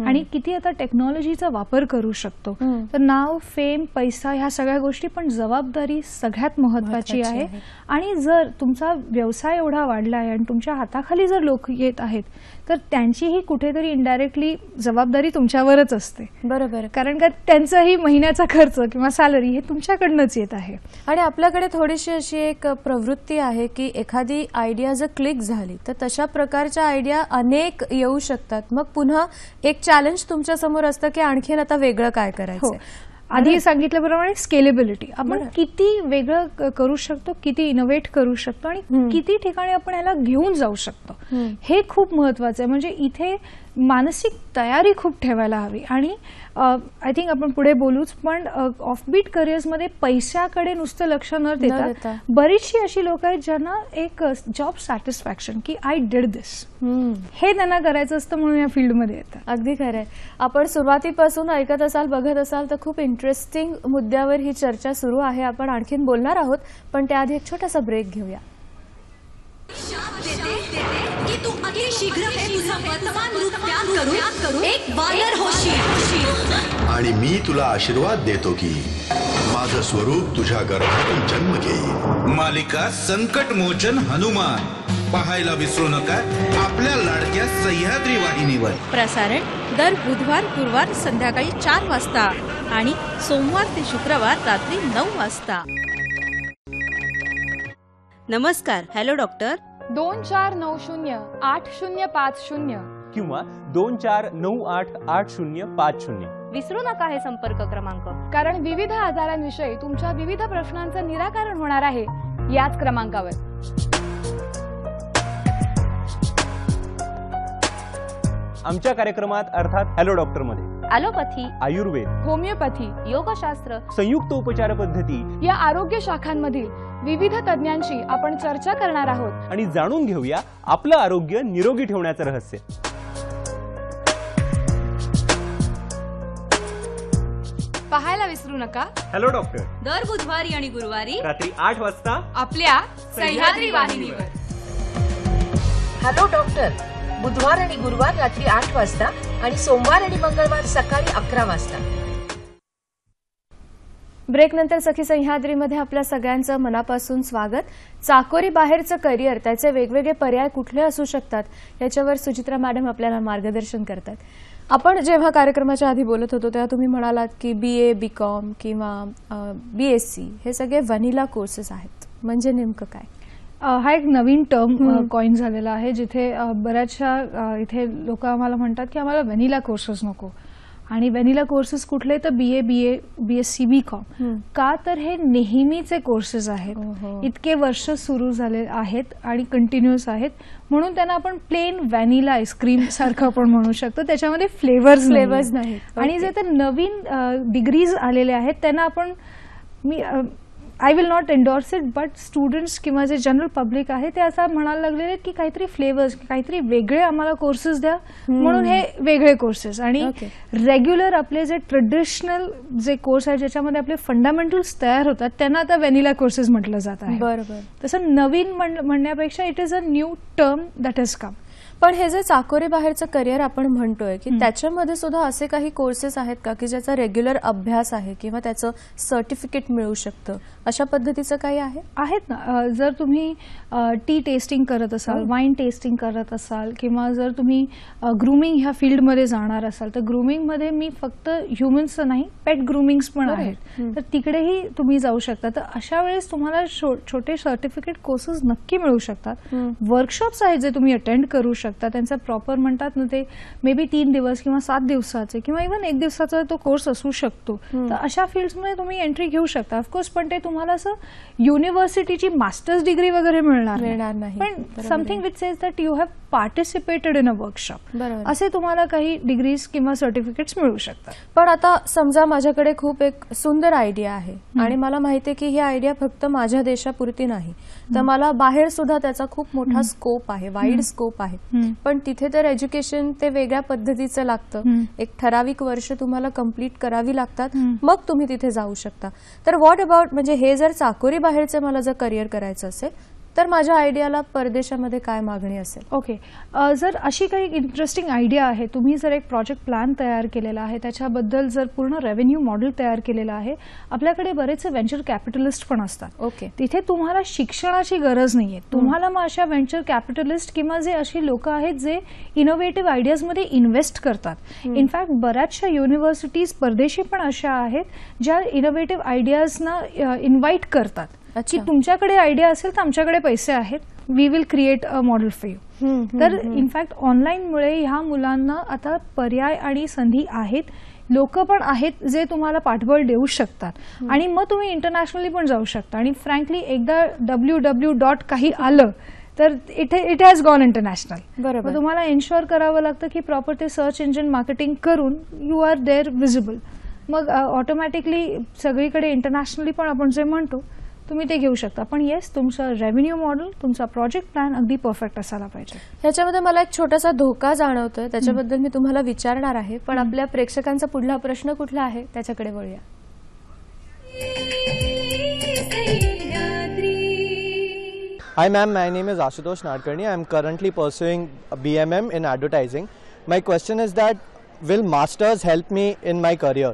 आणि किती आता टेक्नॉलॉजीचा वापर करू शकतो. तर नाव, फेम, पैसा ह्या सगळ्या गोष्टी, पण जबाबदारी सगळ्यात महत्वाची आहे. आणि जर तुमचा व्यवसाय एवढा वाढला आहे आणि तुमच्या हाताखाली जर लोक येत आहेत तर त्यांचीही कुठेतरी इनडायरेक्टली जबाबदारी तुमच्यावरच असते. बरोबर. कारण का त्यांचाही महिन्याचा खर्च किंवा सॅलरी हे तुमच्याकडनंच येत आहे. आणि आपल्याकडे थोडीशी अशी एक प्रवृत्ती आहे की एखादी आयडिया जर क्लिक झाली तर तशा प्रकारच्या आयडिया अनेक येऊ शकतात. मग पुन्हा एक चॅलेंज तुमच्या समोर असतं की आणखीन आता वेगळं काय करायचं. आधी सांगितल्याप्रमाणे स्केलेबिलिटी, आपण किती वेगळं करू शकतो, किती इनोव्हेट करू शकतो आणि किती ठिकाणी आपण याला घेऊन जाऊ शकतो, हे खूप महत्वाचं आहे. म्हणजे इथे मानसिक तयारी खूप ठेवायला हवी. आणि आय थिंक आपण पुढे बोलूच, पण ऑफबीट करिअर्समध्ये पैशाकडे नुसतं लक्ष न देता बरीचशी अशी लोक आहेत ज्यांना एक जॉब सॅटिस्फॅक्शन की आय डिड दिस, हे त्यांना करायचं असतं, म्हणून या फील्डमध्ये येतात. अगदी खरं आहे. आपण सुरुवातीपासून ऐकत असाल, बघत असाल तर खूप इंटरेस्टिंग मुद्द्यावर ही चर्चा सुरू आहे. आपण आणखीन बोलणार आहोत, पण त्याआधी एक छोटासा ब्रेक घेऊया. कि तू अति शीघ्र हे तुझं वर्तमान रूप त्याग करून एक वानर होशील. आणि मी तुला आशीर्वाद देतो की माझं स्वरूप तुझ्या गर्भातून जन्म घेईल. मालिका संकट मोचन हनुमान पाहायला विसरू नका आपल्या लाडक्या सह्याद्री वाहिनीवर. प्रसारण दर बुधवार, गुरुवार संध्याकाळी 4 वाजता आणि सोमवार ते शुक्रवार रात्री 9 वाजता. नमस्कार. Hello doctor. 24908050 किंवा 24988050. विसरू नका हे संपर्क क्रमांक, कारण विविध आजारांविषयी तुमच्या विविध प्रश्नांचं निराकरण होणार आहे याच क्रमांकावर. आमच्या कार्यक्रमात अर्थात हॅलो डॉक्टर मध्ये ॲलोपॅथी, आयुर्वेद, होमिओपॅथी, योगशास्त्र, संयुक्त उपचार पद्धती या आरोग्य शाखांमधील विविध तज्ञांशी आपण चर्चा करणार आहोत आणि जाणून घेऊया आपलं आरोग्य निरोगी ठेवण्याचं रहस्य. पाहायला विसरू नका हॅलो डॉक्टर, दर बुधवारी आणि गुरुवारी रात्री 8 वाजता आपल्या सह्याद्री वाहिनीवर. हॅलो डॉक्टर, बुधवार आणि गुरुवार रात्री 8 वाजता आणि सोमवार आणि मंगळवार सकाळी 11 वाजता. ब्रेक नंतर सखी सह्याद्रीमध्ये आपल्या सगळ्यांचं मनापासून स्वागत. चाकोरी बाहेरचं करिअर, त्याचे वेगवेगळे पर्याय कुठले असू शकतात याच्यावर सुचित्रा मॅडम आपल्याला मार्गदर्शन करतात. आपण जेव्हा कार्यक्रमाच्या आधी बोलत होतो तेव्हा तुम्ही म्हणालात की BA, BCom किंवा BSc हे सगळे व्हॅनिला कोर्सेस आहेत, म्हणजे नेमकं काय? हा एक नवीन टर्म कॉइन झालेला आहे, जिथे बऱ्याचशा इथे लोक आम्हाला म्हणतात की आम्हाला व्हॅनिला कोर्सेस नको. आणि व्हॅनिला कोर्सेस कुठले तर BA, BSc, BCom. का तर हे नेहमीचे कोर्सेस आहेत, इतके वर्ष सुरू झाले आहेत आणि कंटिन्युअस आहेत, म्हणून त्यांना आपण प्लेन व्हॅनिला आईस्क्रीम सारखं आपण म्हणू शकतो. त्याच्यामध्ये फ्लेवर्स नाही. आणि जे तर नवीन डिग्रीज आलेले आहेत त्यांना आपण मी I will not endorse it, but students किंवा जे जनरल पब्लिक आहे ते असं म्हणायला लागलेले आहेत की काहीतरी फ्लेवर्स, काहीतरी वेगळे आम्हाला कोर्सेस द्या, म्हणून हे वेगळे कोर्सेस. आणि रेग्युलर आपले जे ट्रेडिशनल जे कोर्स आहेत ज्याच्यामध्ये आपले फंडामेंटल्स तयार होतात त्यांना आता व्हॅनिला कोर्सेस म्हटलं जात आहे. बरोबर. तसं नवीन म्हणण्यापेक्षा it is a new term that has come. पण हे जे चाकोरी बाहेरचं करिअर आपण म्हणतोय की त्याच्यामध्ये सुद्धा असे काही कोर्सेस आहेत का की ज्याचा रेग्युलर अभ्यास आहे किंवा त्याचं सर्टिफिकेट मिळू शकतं, अशा पद्धतीचं काही आहे? आहेत ना. जर तुम्ही टी टेस्टिंग करत असाल, वाईन टेस्टिंग करत असाल, किंवा जर तुम्ही ग्रूमिंग ह्या फील्डमध्ये जाणार असाल, तर ग्रूमिंगमध्ये मी फक्त ह्युमन्सचं नाही, पेट ग्रूमिंग्स पण आहेत, तर तिकडेही तुम्ही जाऊ शकता. तर अशा वेळेस तुम्हाला छोटे सर्टिफिकेट कोर्सेस नक्की मिळू शकतात. वर्कशॉप्स आहेत जे तुम्ही अटेंड करू शकता. त्यांचं प्रॉपर म्हणतात ना, ते मे बी 3 दिवस किंवा 7 दिवसाचे किंवा इव्हन 1 दिवसाचा तो कोर्स असू शकतो. तर अशा फील्ड्समध्ये तुम्ही एंट्री घेऊ शकता. ऑफकोर्स, पण ते तुम्हाला असं युनिव्हर्सिटीची मास्टर्स डिग्री वगैरे मिळणार नाही, पण something which says that you have participated in a workshop, असे तुम्हाला काही डिग्रीज किंवा सर्टिफिकेट्स मिळू शकतात. पण आता समजा माझ्याकडे खूप एक सुंदर आयडिया आहे आणि मला माहिती आहे की ही आयडिया फक्त माझ्या देशापुरती नाही, तर मला बाहेर सुद्धा त्याचा खूप मोठा स्कोप आहे, वाईड स्कोप आहे. पण तिथे तर एज्युकेशन ते वेगळ्या पद्धतीचं लागतं. एक ठराविक वर्ष तुम्हाला कंप्लीट करावी लागतात, मग तुम्ही तिथे जाऊ शकता. तर व्हॉट अबाउट, म्हणजे हे जर चाकोरी बाहेरचे मला जर करिअर करायचं असेल तर माझ्या आयडियाला परदेशामध्ये काय मागणी असेल? ओके, जर अशी काही इंटरेस्टिंग आयडिया आहे, तुम्ही जर एक प्रोजेक्ट प्लॅन तयार केलेला आहे, त्याच्याबद्दल जर पूर्ण रेव्हेन्यू मॉडेल तयार केलेलं आहे, आपल्याकडे बरेचसे व्हेंचर कॅपिटलिस्ट पण असतात. ओके, तिथे तुम्हाला शिक्षणाची गरज नाहीये. तुम्हाला मग अशा व्हेंचर कॅपिटलिस्ट किंवा जे अशी लोक आहेत जे इनोव्हेटिव्ह आयडियाजमध्ये इन्व्हेस्ट करतात. इनफॅक्ट बऱ्याचशा युनिव्हर्सिटीज परदेशी पण अशा आहेत ज्या इनोव्हेटिव्ह आयडियाजना इन्व्हाइट करतात की तुमच्याकडे आयडिया असेल तर आमच्याकडे पैसे आहेत, we will create a model for you. तर इनफॅक्ट ऑनलाईनमुळे ह्या मुलांना आता पर्याय आणि संधी आहेत. लोक पण आहेत जे तुम्हाला पाठबळ देऊ शकतात आणि मग तुम्ही इंटरनॅशनली पण जाऊ शकता. आणि फ्रँकली एकदा www. काही आलं तर इट हॅज गॉन इंटरनॅशनल. बरोबर. तुम्हाला एन्श्युअर करावं लागतं की प्रॉपर ते सर्च इंजिन मार्केटिंग करून यू आर देअर विजिबल. मग ऑटोमॅटिकली सगळीकडे इंटरनॅशनली पण आपण जे म्हणतो तुम्ही ते घेऊ शकता. पण येस, तुमचं रेव्हेन्यू मॉडेल, तुमचा प्रोजेक्ट प्लॅन अगदी परफेक्ट असायला पाहिजे. ह्याच्यामध्ये मला एक छोटासा धोका जाणवतोय, त्याच्याबद्दल मी तुम्हाला विचारणार आहे. पण आपल्या प्रेक्षकांचा पुढला प्रश्न कुठला आहे त्याच्याकडे वळूया. Hi ma'am, my name is Ashutosh Nadkarni. I am currently pursuing a BMM in advertising. My question is that will masters help me in my career?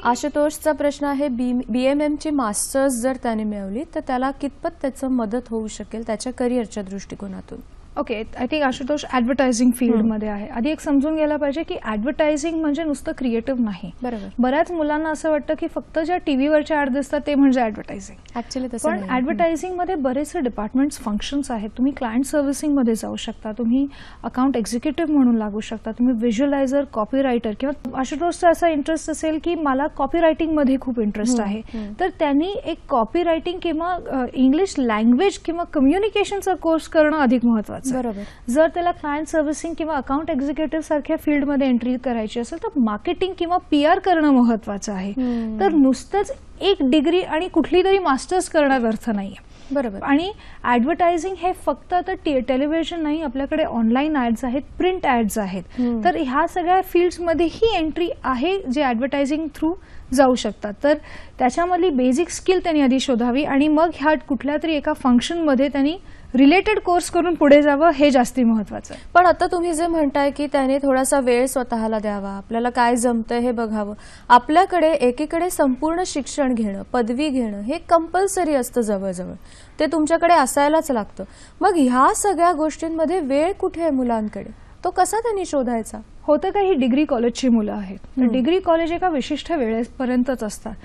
आशुतोषचा प्रश्न आहे, BMM ची मास्टर्स जर त्याने मिळवली तर त्याला कितपत त्याचं मदत होऊ शकेल त्याच्या करिअरच्या दृष्टिकोनातून? Okay, I think Ashutosh advertising फील्डमध्ये आहे. आधी एक समजून घ्यायला पाहिजे की ऍडव्हर्टायझिंग म्हणजे नुसतं क्रिएटिव्ह नाही. बरोबर. बऱ्याच मुलांना असं वाटतं की फक्त ज्या टीव्हीवरच्या ऍड दिसतात ते म्हणजे ऍडव्हर्टायझिंग. ऍक्च्युअली तसं पण ऍडव्हर्टायझिंगमध्ये बरेचसे डिपार्टमेंट्स, फंक्शन्स आहेत. तुम्ही क्लायंट सर्व्हिसिंगमध्ये जाऊ शकता, तुम्ही अकाउंट एक्झिक्युटिव्ह म्हणून लागू शकता, तुम्ही व्हिज्युअलायझर, कॉपीरायटर, किंवा आशुतोषचा असा इंटरेस्ट असेल की मला कॉपी रायटिंगमध्ये खूप इंटरेस्ट आहे, तर त्यांनी एक कॉपी रायटिंग किंवा इंग्लिश लँग्वेज किंवा कम्युनिकेशनचा कोर्स करणं अधिक महत्त्वाचं. बरोबर. जर त्याला क्लायंट सर्व्हिसिंग किंवा अकाउंट एक्झिक्युटिव्ह सारख्या फील्डमध्ये एंट्री करायची असेल तर मार्केटिंग किंवा PR करणं महत्त्वाचं आहे. तर नुसतंच एक डिग्री आणि कुठली तरी मास्टर्स करण्यात अर्थ नाहीये. बरोबर. आणि ऍडव्हर्टायझिंग हे फक्त आता टेलिव्हिजन नाही, आपल्याकडे ऑनलाईन ऍड्स आहेत, प्रिंट ऍड्स आहेत. तर ह्या सगळ्या फील्ड्समध्ये ही एंट्री आहे जे ऍडव्हर्टायझिंग थ्रू जाऊ शकतात. तर त्याच्यामधली बेसिक स्किल त्यांनी आधी शोधावी आणि मग ह्या कुठल्या तरी एका फंक्शनमध्ये त्यांनी रिलेटेड कोर्स करून पुढे जावं, हे जास्ती महत्वाचं आहे. पण आता तुम्ही जे म्हणताय की त्याने थोडासा वेळ स्वतःला द्यावा, आपल्याला काय जमतंय हे बघावं. आपल्याकडे एकीकडे संपूर्ण शिक्षण घेणं, पदवी घेणं हे कंपल्सरी असतं जवळजवळ, ते तुमच्याकडे असायलाच लागतं. मग ह्या सगळ्या गोष्टींमध्ये वेळ कुठे आहे मुलांकडे, तो कसा त्यांनी शोधायचा? होतं का, ही डिग्री कॉलेजची मुलं आहेत, तर डिग्री कॉलेज एका विशिष्ट वेळेपर्यंतच असतात.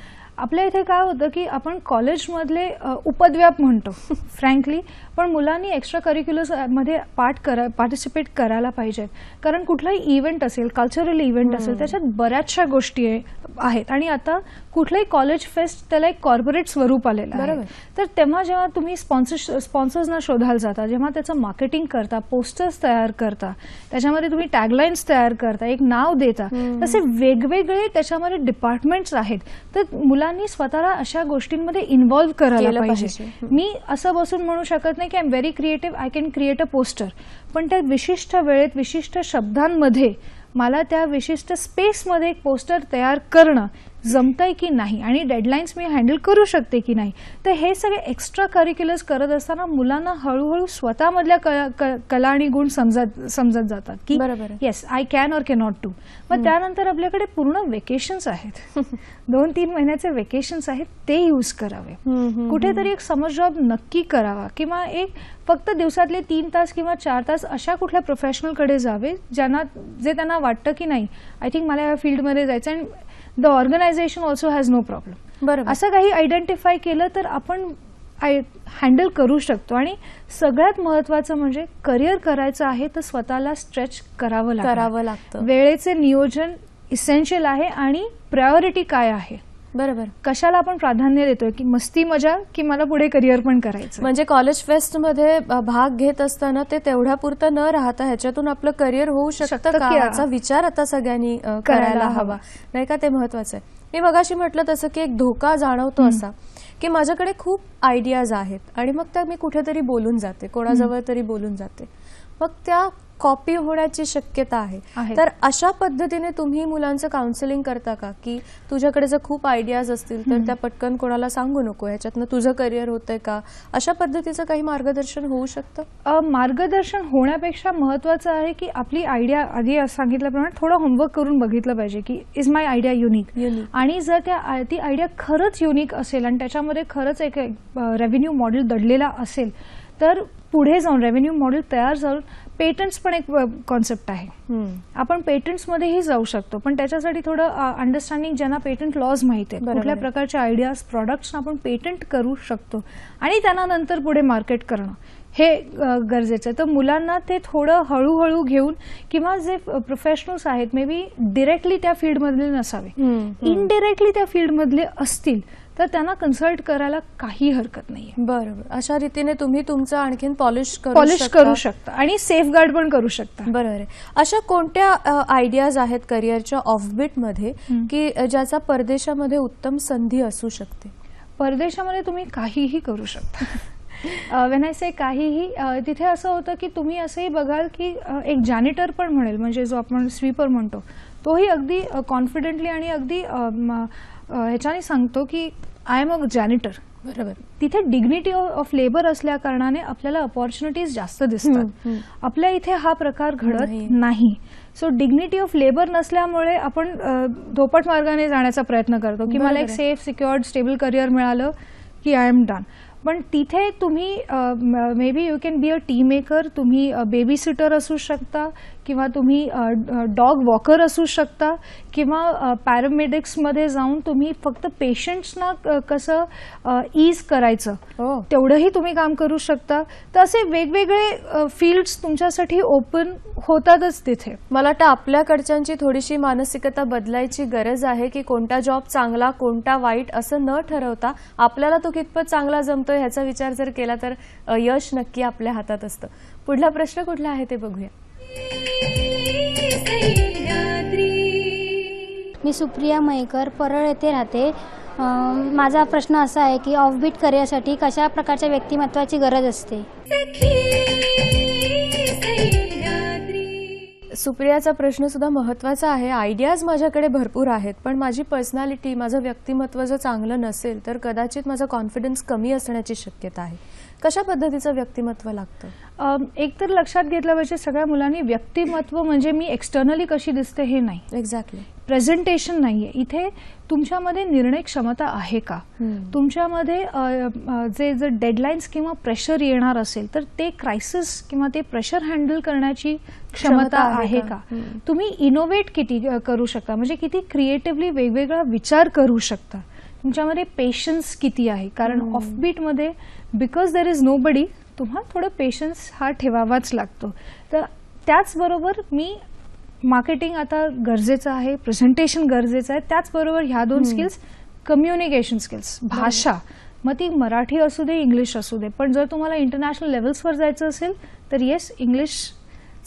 आपल्या इथे काय होतं की आपण कॉलेजमधले उपद्व्याप म्हणतो फ्रँकली, पण मुलांनी एक्स्ट्रा करिक्युलर्समध्ये पार्टिसिपेट करायला पाहिजेत. कारण कुठलाही इव्हेंट असेल, कल्चरल इव्हेंट असेल, त्याच्यात बऱ्याचशा गोष्टी आहेत. आणि आता कुठलंही कॉलेज फेस्ट त्याला एक कॉर्पोरेट स्वरूप आलेलं आहे. तर तेव्हा जेव्हा तुम्ही स्पॉन्सर्सना शोधायला जाता, जेव्हा त्याचं मार्केटिंग करता, पोस्टर्स तयार करता, त्याच्यामध्ये तुम्ही टॅगलाईन्स तयार करता, एक नाव देता, तसे वेगवेगळे त्याच्यामध्ये डिपार्टमेंट्स आहेत. तर मुलांनी स्वतःला अशा गोष्टींमध्ये इन्व्हॉल्व्ह करायला पाहिजे. मी असं बसून म्हणू शकत नाही की I am very creative, I can create a poster, पण त्या विशिष्ट वेळेत विशिष्ट शब्दांमध्ये मला त्या विशिष्ट स्पेसमध्ये एक पोस्टर तयार करणं जमतंय की नाही आणि डेडलाईन्स मी हँडल करू शकते की नाही. तर हे सगळे एक्स्ट्रा करिक्युलर्स करत असताना मुलांना हळूहळू स्वतःमधल्या कला आणि गुण समजत जातात की yes I can or cannot do. मग त्यानंतर आपल्याकडे पूर्ण वेकेशन्स आहेत, 2-3 महिन्याचे वेकेशन्स आहेत, ते यूज करावे. कुठेतरी एक समर जॉब नक्की करावा किंवा एक फक्त दिवसातले 3 तास किंवा 4 तास अशा कुठल्या प्रोफेशनलकडे जावे जे त्यांना वाटतं की नाही आय थिंक मला या फील्डमध्ये जायचं and the organisation also has no problem. असं काही आयडेंटिफाय केलं तर आपण हँडल करू शकतो. आणि सगळ्यात महत्वाचं म्हणजे करिअर करायचं आहे तर स्वतःला स्ट्रेच करावं लागतं. वेळेचे नियोजन इसेन्शियल आहे आणि प्रायोरिटी काय आहे, बरोबर, कशाला आपण प्राधान्य देतोय, की मस्ती मजा की मला पुढे करिअर पण करायचं. म्हणजे कॉलेज फेस्ट मध्ये भाग घेत असताना ते तेवढ्या पुरतं न राहता ह्याच्यातून आपलं करिअर होऊ शकतं का याचा विचार आता सगळ्यांनी करायला हवा, नाही का? ते महत्वाचं आहे. मी मगाशी म्हटलं तसं की एक धोका जाणवतो असा की माझ्याकडे खूप आयडियाज आहेत आणि मग त्या मी कुठेतरी बोलून जाते, कोणाजवळ तरी बोलून जाते, मग त्या कॉपी होण्याची शक्यता आहे. तर अशा पद्धतीने तुम्ही मुलांचं काउन्सिलिंग करता का की तुझ्याकडे जर खूप आयडियाज असतील तर त्या पटकन कोणाला सांगू नको, ह्याच्यातनं तुझं करिअर होतंय का, अशा पद्धतीचं काही मार्गदर्शन होऊ शकतं? मार्गदर्शन होण्यापेक्षा महत्वाचं आहे की आपली आयडिया आधी सांगितल्याप्रमाणे थोडं होमवर्क करून बघितलं पाहिजे की इज माय आयडिया युनिक, आणि जर ती आयडिया खरंच युनिक असेल आणि त्याच्यामध्ये खरंच एक रेव्हेन्यू मॉडेल दडलेला असेल तर पुढे जाऊन रेव्हेन्यू मॉडेल तयार जाऊन पेटंट्स पण एक कॉन्सेप्ट आहे, आपण पेटंट्समध्येही जाऊ शकतो. पण त्याच्यासाठी थोडं अंडरस्टँडिंग, ज्यांना पेटंट लॉज माहिती आहे, कुठल्या प्रकारच्या आयडियाज प्रोडक्ट्स आपण पेटंट करू शकतो आणि त्यांना नंतर पुढे मार्केट करणं हे गरजेचं आहे. तर मुलांना ते थोडं हळूहळू घेऊन किंवा जे प्रोफेशनल्स आहेत मे बी डिरेक्टली त्या फील्डमधले नसावे, इनडिरेक्टली त्या फील्डमधले असतील तर त्यांना कन्सल्ट करायला काही हरकत नाही. बरोबर, अशा रीतीने तुम्ही तुमचं आणखीन पॉलिश करू शकता आणि सेफगार्ड पण करू शकता. बरोबर आहे. अशा कोणत्या आयडियाज आहेत करिअरच्या ऑफबीट मध्ये की ज्याचा परदेशामध्ये उत्तम संधी असू शकते? परदेशामध्ये तुम्ही काहीही करू शकता. वेन आय से काहीही, तिथे असं होतं की तुम्ही असंही बघाल की एक जॅनिटर पण म्हणेल, म्हणजे जो आपण स्वीपर म्हणतो तोही अगदी कॉन्फिडेंटली आणि अगदी ह्याच्याने सांगतो की आय एम अ जॅनिटर. बरोबर, तिथे डिग्निटी ऑफ लेबर असल्या कारणाने आपल्याला अपॉर्च्युनिटीज जास्त दिसतात. आपल्या इथे हा प्रकार घडत नाही. सो डिग्निटी ऑफ लेबर नसल्यामुळे आपण धोपट मार्गाने जाण्याचा प्रयत्न करतो की मला एक सेफ सिक्युअर्ड स्टेबल करिअर मिळालं की आय एम डन. पण तिथे तुम्ही may be you can be a team maker, तुम्ही बेबी सिटर असू शकता किंवा तुम्ही डॉग वॉकर असू शकता किंवा पॅरामेडिक्समध्ये जाऊन तुम्ही फक्त पेशंट्सना कसं ईज करायचं तेवढंही तुम्ही काम करू शकता. तर असे वेगवेगळे फील्ड्स तुमच्यासाठी ओपन होतातच तिथे. मला वाटतं आपल्याकडच्यांची थोडीशी मानसिकता बदलायची गरज आहे की कोणता जॉब चांगला कोणता वाईट असं न ठरवता आपल्याला तो कितपत चांगला जमतोय ह्याचा विचार जर केला तर यश नक्की आपल्या हातात असतं. पुढला प्रश्न कुठला आहे ते बघूया. मी सुप्रिया मयेकर, परळ येथे राहते. माझा प्रश्न असा आहे की ऑफबीट करिअरसाठी कशा प्रकारच्या व्यक्तिमत्वाची गरज असते? सुप्रियाचा प्रश्न सुद्धा महत्त्वाचा आहे. आयडियाज माझ्याकडे भरपूर आहेत पण माझी पर्सनॅलिटी, माझं व्यक्तिमत्व जर चांगलं नसेल तर कदाचित माझा कॉन्फिडन्स कमी असण्याची शक्यता आहे. कशा पद्धतीचं व्यक्तिमत्व लागतं? एक तर लक्षात घेतलं पाहिजे सगळ्या मुलांनी, व्यक्तिमत्व म्हणजे मी एक्सटर्नली कशी दिसते हे नाही. एक्झॅक्टली, प्रेझेंटेशन नाहीये इथे. तुमच्यामध्ये निर्णय क्षमता आहे का? तुमच्यामध्ये जे डेडलाईन्स किंवा प्रेशर येणार असेल तर ते क्रायसिस किंवा ते प्रेशर हँडल करण्याची क्षमता आहे का? तुम्ही इनोव्हेट किती करू शकता, म्हणजे किती क्रिएटिव्हली वेगवेगळा विचार करू शकता तुमच्यामध्ये पेशन्स किती आहे, कारण ऑफबीटमध्ये बिकॉज देर इज नोबडी तुम्हाला थोडं पेशन्स हा ठेवावाच लागतो. तर त्याचबरोबर मी मार्केटिंग आता गरजेचं आहे, प्रेझेंटेशन गरजेचं आहे, त्याचबरोबर ह्या 2 स्किल्स, कम्युनिकेशन स्किल्स, भाषा, मग ती मराठी असू दे इंग्लिश असू दे, पण जर तुम्हाला इंटरनॅशनल लेवल्सवर जायचं असेल तर येस इंग्लिश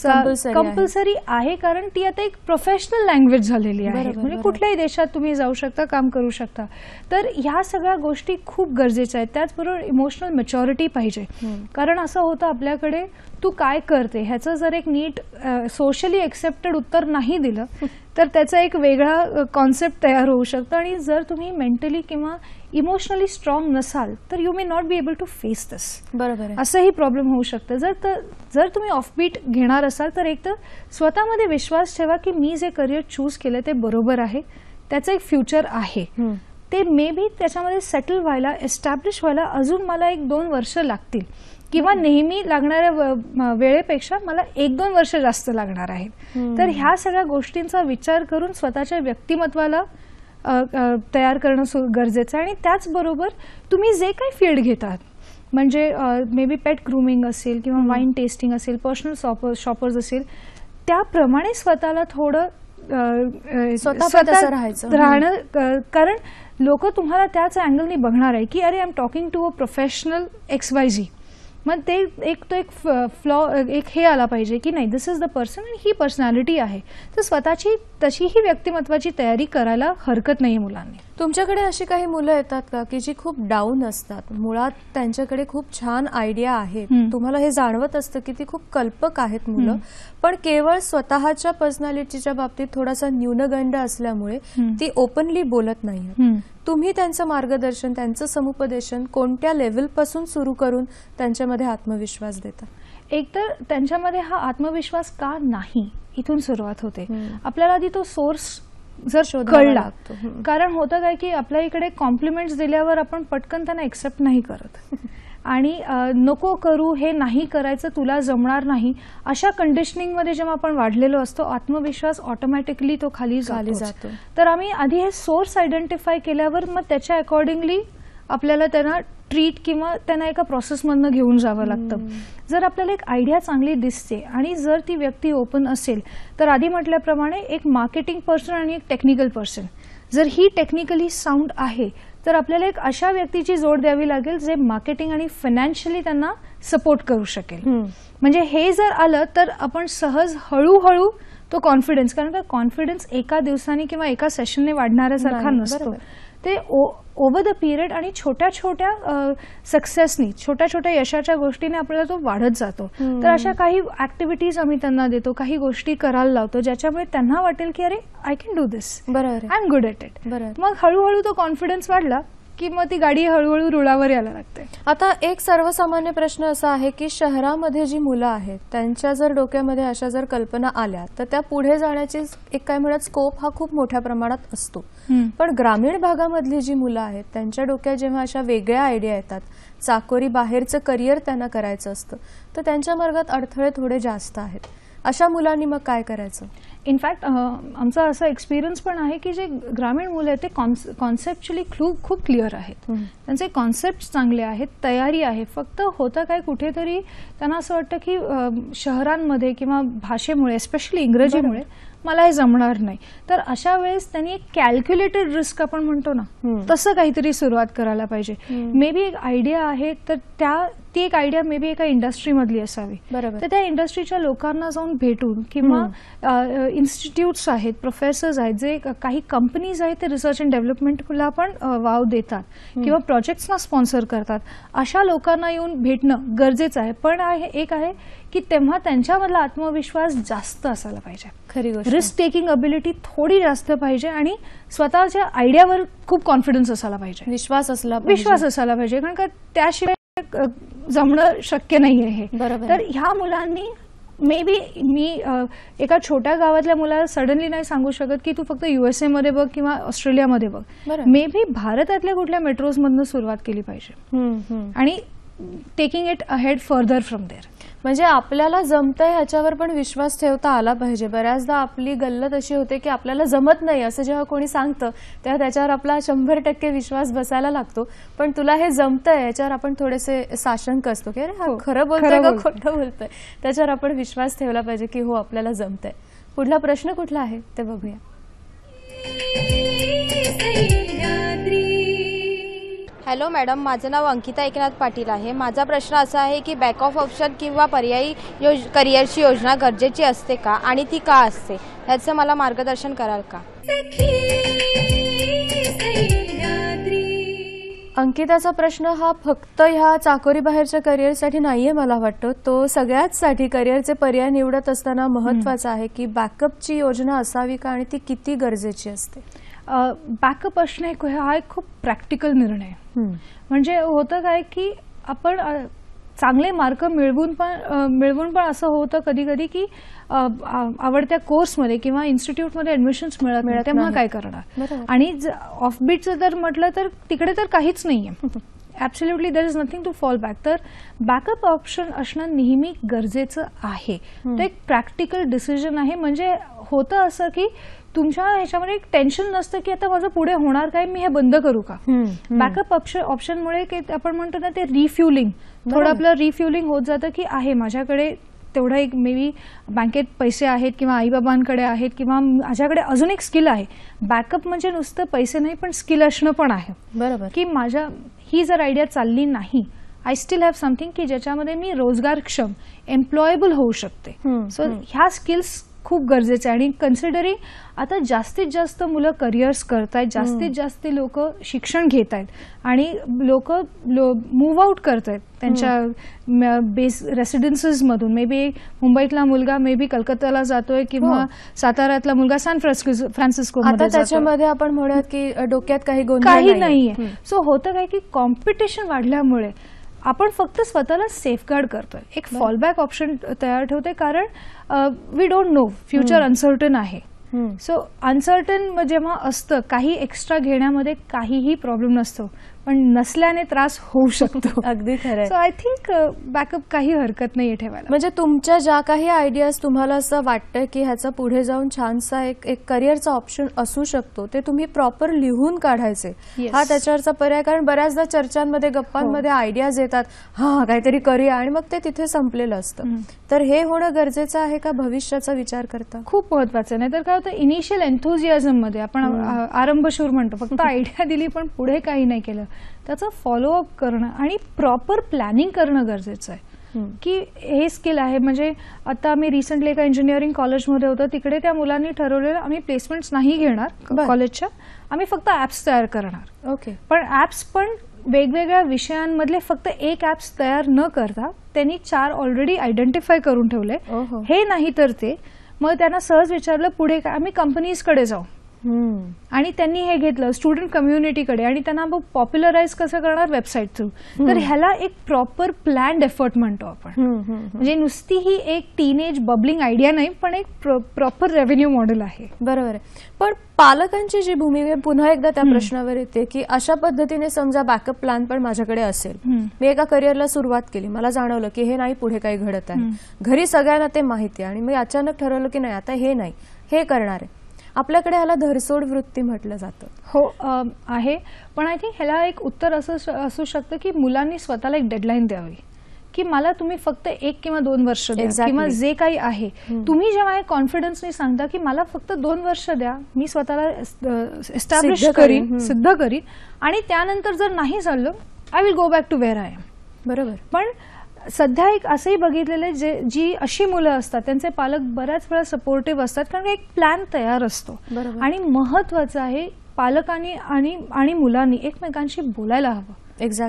कंपल्सरी आहे, कारण ती आता एक प्रोफेशनल लँग्वेज झालेली आहे. म्हणजे कुठल्याही देशात तुम्ही जाऊ शकता, काम करू शकता. तर ह्या सगळ्या गोष्टी खूप गरजेच्या आहेत. त्याचबरोबर इमोशनल मॅच्युरिटी पाहिजे, कारण असं होतं आपल्याकडे तू काय करते ह्याचं जर एक नीट सोशली एक्सेप्टेड उत्तर नाही दिलं तर त्याचा एक वेगळा कॉन्सेप्ट तयार होऊ शकतो. आणि जर तुम्ही मेंटली किंवा इमोशनली स्ट्रॉंग नसाल तर you may not be able to face this. बरोबर, असंही प्रॉब्लेम होऊ शकतं. जर तुम्ही ऑफबीट घेणार असाल तर एक तर स्वतःमध्ये विश्वास ठेवा की मी जे करिअर चूज केलं ते बरोबर आहे, त्याचं एक फ्युचर आहे. ते मे बी त्याच्यामध्ये सेटल व्हायला, एस्टॅब्लिश व्हायला अजून मला 1-2 वर्ष लागतील, किंवा नेहमी लागणाऱ्या वेळेपेक्षा मला 1-2 वर्ष जास्त लागणार आहेत. तर ह्या सगळ्या गोष्टींचा विचार करून स्वतःच्या व्यक्तिमत्वाला तयार करणं गरजेचं आहे. आणि त्याचबरोबर तुम्ही जे काही फील्ड घेतात, म्हणजे मे बी पेट ग्रूमिंग असेल किंवा वाईन टेस्टिंग असेल, पर्सनल शॉपर्स असेल, त्याप्रमाणे स्वतःला थोडं राहणं, कारण लोक तुम्हाला त्याच अँगलनी बघणार आहे की अरे I am talking to a professional XYZ. मग ते एक फ्लॉ एक हे आला पाहिजे की नाही, दिस इज द पर्सन आणि ही पर्सनॅलिटी आहे. तर स्वतःची तशीही व्यक्तिमत्वाची तयारी करायला हरकत नाही मुलांनी. तुमच्याकडे अशी काही मुलं येतात का की जी खूप डाऊन असतात, मुळात त्यांच्याकडे खूप छान आयडिया आहेत, तुम्हाला हे जाणवत असतं की ती खूप कल्पक आहेत मुलं, पण केवळ स्वतःच्या पर्सनॅलिटीच्या बाबतीत थोडासा न्यूनगंड असल्यामुळे ती ओपनली बोलत नाही. तुम्ही त्यांचं मार्गदर्शन, त्यांचं समुपदेशन कोणत्या लेव्हलपासून सुरू करून त्यांच्यामध्ये आत्मविश्वास देता? एकतर त्यांच्यामध्ये हा आत्मविश्वास का नाही इथून सुरुवात होते. आपल्याला आधी तो सोर्स जर कळला, कारण होतं काय की आपल्या इकडे कॉम्प्लिमेंट्स दिल्यावर आपण पटकन त्यांना एक्सेप्ट नाही करत आणि नको करू, हे नाही करायचं, तुला जमणार नाही, अशा कंडिशनिंगमध्ये जेव्हा आपण वाढलेलो असतो आत्मविश्वास ऑटोमॅटिकली तो खाली जातो. तर आम्ही आधी हे सोर्स आयडेंटिफाय केल्यावर मग त्याच्या अकॉर्डिंगली आपल्याला त्यांना ट्रीट किंवा त्यांना एका प्रोसेसमधनं घेऊन जावं लागतं. जर आपल्याला एक आयडिया चांगली दिसते आणि जर ती व्यक्ती ओपन असेल तर आधी म्हटल्याप्रमाणे एक मार्केटिंग पर्सन आणि एक टेक्निकल पर्सन, जर ही टेक्निकली साऊंड आहे तर आपल्याला एक अशा व्यक्तीची जोड द्यावी लागेल जे मार्केटिंग आणि फायनान्शियली त्यांना सपोर्ट करू शकेल. म्हणजे हे जर आलं तर आपण सहज हळूहळू तो कॉन्फिडन्स, कारण का कॉन्फिडन्स एका दिवसाने किंवा एका सेशनने वाढणाऱ्यासारखा नसतो, ते ओव्हर द पिरियड आणि छोट्या छोट्या सक्सेसनी, छोट्या छोट्या यशाच्या गोष्टीने आपल्याला तो वाढत जातो. तर अशा काही ऍक्टिव्हिटीज आम्ही त्यांना देतो, काही गोष्टी करायला लावतो ज्याच्यामुळे त्यांना वाटेल की अरे आय कॅन डू दिस, बरोबर, I am good at it. मग हळूहळू तो कॉन्फिडन्स वाढला की मग ती गाडी हळूहळू रुळावर यायला लागते. आता एक सर्वसामान्य प्रश्न असा आहे की शहरामध्ये जी मुलं आहेत त्यांच्या जर डोक्यामध्ये अशा जर कल्पना आल्या तर त्या पुढे जाण्याची एक काय म्हणत स्कोप हा खूप मोठ्या प्रमाणात असतो. पण ग्रामीण भागामधली जी मुलं आहेत त्यांच्या डोक्यात जेव्हा अशा वेगळ्या आयडिया येतात, चाकोरी बाहेरचं करिअर त्यांना करायचं असतं, तर त्यांच्या मार्गात अडथळे थोडे जास्त आहेत. अशा मुलांनी मग काय करायचं? इनफॅक्ट आमचा असा एक्सपिरियन्स पण आहे की जे ग्रामीण मुलं आहेत ते कॉन्सेप्च्युअली खूप क्लिअर आहेत, त्यांचे कॉन्सेप्ट चांगले आहेत, तयारी आहे. फक्त होतं काय, कुठेतरी त्यांना असं वाटतं की शहरांमध्ये किंवा भाषेमुळे, स्पेशली इंग्रजीमुळे मला हे जमणार नाही. तर अशा वेळेस त्यांनी एक कॅल्क्युलेटेड रिस्क आपण म्हणतो ना, तसं काहीतरी सुरुवात करायला पाहिजे. मे बी एक आयडिया आहे तर ती एक आयडिया मे बी एका इंडस्ट्रीमधली असावी, तर त्या इंडस्ट्रीच्या लोकांना जाऊन भेटून किंवा इन्स्टिट्यूट्स आहेत, प्रोफेसर्स आहेत, जे काही कंपनीज आहेत ते रिसर्च अँड डेव्हलपमेंटला पण वाव देतात किंवा प्रोजेक्ट्सना स्पॉन्सर करतात, अशा लोकांना येऊन भेटणं गरजेचं आहे. पण एक आहे की तेव्हा त्यांच्यामधला आत्मविश्वास जास्त असायला पाहिजे, खरी गोष्ट, रिस्क टेकिंग अबिलिटी थोडी जास्त पाहिजे आणि स्वतःच्या आयडियावर खूप कॉन्फिडन्स असायला पाहिजे, विश्वास असायला पाहिजे, कारण का त्याशिवाय जमणं शक्य नाहीये हे. तर ह्या मुलांनी मे बी मी एका छोट्या गावातल्या मुलाला सडनली नाही सांगू शकत की तू फक्त USA मध्ये बघ किंवा ऑस्ट्रेलियामध्ये बघ, मे बी भारतातल्या कुठल्या मेट्रोज मधनं सुरुवात केली पाहिजे आणि taking it ahead further from there. म्हणजे आपल्याला जमतंय ह्याच्यावर पण विश्वास ठेवता आला पाहिजे. बऱ्याचदा आपली गल्लत अशी होते की आपल्याला जमत नाही असं जेव्हा कोणी सांगतं तेव्हा त्याच्यावर आपला 100% विश्वास बसायला लागतो. पण तुला हे जमतंय याच्यावर आपण थोडेसे साशंक असतो की अरे हा खरं बोलतोय का खोटं बोलतोय. त्याच्यावर आपण विश्वास ठेवला पाहिजे की हो आपल्याला जमतंय. पुढला प्रश्न कुठला आहे ते बघूया. हॅलो मॅडम, माझं नाव अंकिता एकनाथ पाटील आहे. माझा प्रश्न असा आहे की बॅक ऑफ ऑप्शन किंवा पर्यायी करिअरची योजना गरजेची असते का आणि ती का असते याचं मला मार्गदर्शन कराल का? अंकिताचा प्रश्न हा फक्त ह्या चाकोरी बाहेरच्या करिअरसाठी नाहीये मला वाटतं. तो सगळ्याच साठी करिअरचे पर्याय निवडत असताना महत्वाचा आहे की बॅकअपची योजना असावी का आणि ती किती गरजेची असते. बॅकअप असणे हा एक खूप प्रॅक्टिकल निर्णय. म्हणजे होतं काय की आपण चांगले मार्क मिळवून पण असं होतं कधी कधी की आवडत्या कोर्समध्ये किंवा इन्स्टिट्यूटमध्ये ऍडमिशन्स मिळत नाही, तेव्हा काय करणार. आणि ऑफबीटचं जर म्हटलं तर तिकडे तर काहीच नाहीये. Absolutely there is nothing to fall back. तर बॅकअप ऑप्शन असणं नेहमी गरजेचं आहे. ते एक प्रॅक्टिकल डिसिजन आहे. म्हणजे होतं असं की तुमच्या ह्याच्यामध्ये एक टेन्शन नसतं की आता माझं पुढे होणार काय, मी हे बंद करू का. बॅकअप ऑप्शनमुळे आपण म्हणतो ना ते रिफ्युलिंग, थोडं आपलं रिफ्युलिंग होत जातं की आहे माझ्याकडे तेवढा एक मे बी बँकेत पैसे आहेत किंवा आईबाबांकडे आहेत किंवा माझ्याकडे अजून एक स्किल आहे. बॅकअप म्हणजे नुसतं पैसे नाही पण स्किल असणं पण आहे. बरोबर की माझ्या ही जर आयडिया चालली नाही, आय स्टील हॅव समथिंग की ज्याच्यामध्ये मी रोजगारक्षम एम्प्लॉयबल होऊ शकते. सो ह्या स्किल्स खूप गरजेचं आहे. आणि कन्सिडरिंग आता जास्तीत जास्त मुलं करिअर्स करतायत, जास्तीत जास्त लोक शिक्षण घेत आहेत आणि लोक मूव्ह आउट करतायत त्यांच्या बेस रेसिडेन्सीजमधून. मे बी मुंबईतला मुलगा मे बी कलकत्ताला जातोय किंवा साताऱ्यातला मुलगा सॅन फ्रान्सिस्को. आता त्याच्यामध्ये आपण म्हणूयात की डोक्यात काही नाहीये. सो होतं काय की कॉम्पिटिशन वाढल्यामुळे आपण फक्त स्वतःला सेफगार्ड करतोय, एक फॉलबॅक ऑप्शन तयार ठेवतोय. कारण we don't know, future uncertain आहे. सो अनसर्टन जेव्हा असतं काही एक्स्ट्रा घेण्यामध्ये काहीही प्रॉब्लेम नसतो, पण नसल्याने त्रास होऊ शकतो. अगदी खरं. सो आय थिंक बॅकअप काही हरकत नाहीये ठेवायला. म्हणजे तुमच्या ज्या काही आयडियाज तुम्हाला असं वाटतं की ह्याचा पुढे जाऊन छानसा एक करिअरचा ऑप्शन असू शकतो, ते तुम्ही प्रॉपर लिहून काढायचे. हा त्याच्यावरचा पर्याय. कारण बऱ्याचदा चर्चांमध्ये गप्पांमध्ये आयडियाज येतात, हा काहीतरी करूया, आणि मग ते तिथे संपलेलं असतं. तर हे होणं गरजेचं आहे का भविष्याचा विचार करता? खूप महत्वाचं. नाही तर काय होतं, इनिशियल एन्थुझियाझम मध्ये आपण आरंभशूर म्हणतो, फक्त आयडिया दिली पण पुढे काही नाही केलं, त्याचं फॉलोअप करणं आणि प्रॉपर प्लॅनिंग करणं गरजेचं आहे. की हे स्किल आहे. म्हणजे आता मी रिसेंटली एका इंजिनिअरिंग कॉलेजमध्ये होतं, तिकडे त्या मुलांनी ठरवलेलं आम्ही प्लेसमेंट्स नाही घेणार कॉलेजच्या, आम्ही फक्त ॲप्स तयार करणार. ओके. पण ॲप्स पण वेगवेगळ्या विषयांमधले फक्त एक ॲप्स तयार न करता त्यांनी 4 ऑलरेडी आयडेंटिफाय करून ठेवले. हे नाही तर ते. मग त्यांना सहज विचारलं पुढे काय, आम्ही कंपनीजकडे जाऊ. आणि त्यांनी हे घेतलं स्टुडंट कम्युनिटीकडे, आणि त्यांना मग पॉप्युलराइज कसं करणार वेबसाईट थ्रू. तर ह्याला एक प्रॉपर प्लॅन्ड एफर्ट म्हणतो आपण. म्हणजे नुसती ही एक टीनेज बबलिंग आयडिया नाही, पण एक प्रॉपर रेव्हेन्यू मॉडेल आहे. बरोबर आहे. पण पालकांची जी भूमिका पुन्हा एकदा त्या प्रश्नावर येते की अशा पद्धतीने समजा बॅकअप प्लॅन पण माझ्याकडे असेल, मी एका करिअरला सुरुवात केली, मला जाणवलं की हे नाही पुढे काही घडत आहे, घरी सगळ्यांना ते माहिती आहे, आणि मी अचानक ठरवलं की नाही आता हे नाही, हे करणार आहे. आपल्याकडे ह्याला धरसोड वृत्ती म्हटलं जातं. हो आहे. पण आय थिंक ह्याला एक उत्तर असं असू शकतं की मुलांनी स्वतःला एक डेडलाईन द्यावी की मला तुम्ही फक्त 1 किंवा 2 वर्ष द्या, किंवा जे काही आहे तुम्ही जेव्हा कॉन्फिडन्सने सांगता की मला फक्त 2 वर्ष द्या, मी स्वतःला एस्टॅब्लिश करीन, सिद्ध करीन, आणि त्यानंतर जर नाही झालं I will go back to where I am. बरोबर. पण सध्या एक असंही बघितलेलं आहे जी अशी मुलं असतात त्यांचे पालक बऱ्याच वेळा सपोर्टिव्ह असतात, कारण एक प्लॅन तयार असतो. आणि महत्वाचं आहे पालकांनी आणि मुलांनी एकमेकांशी बोलायला हवं.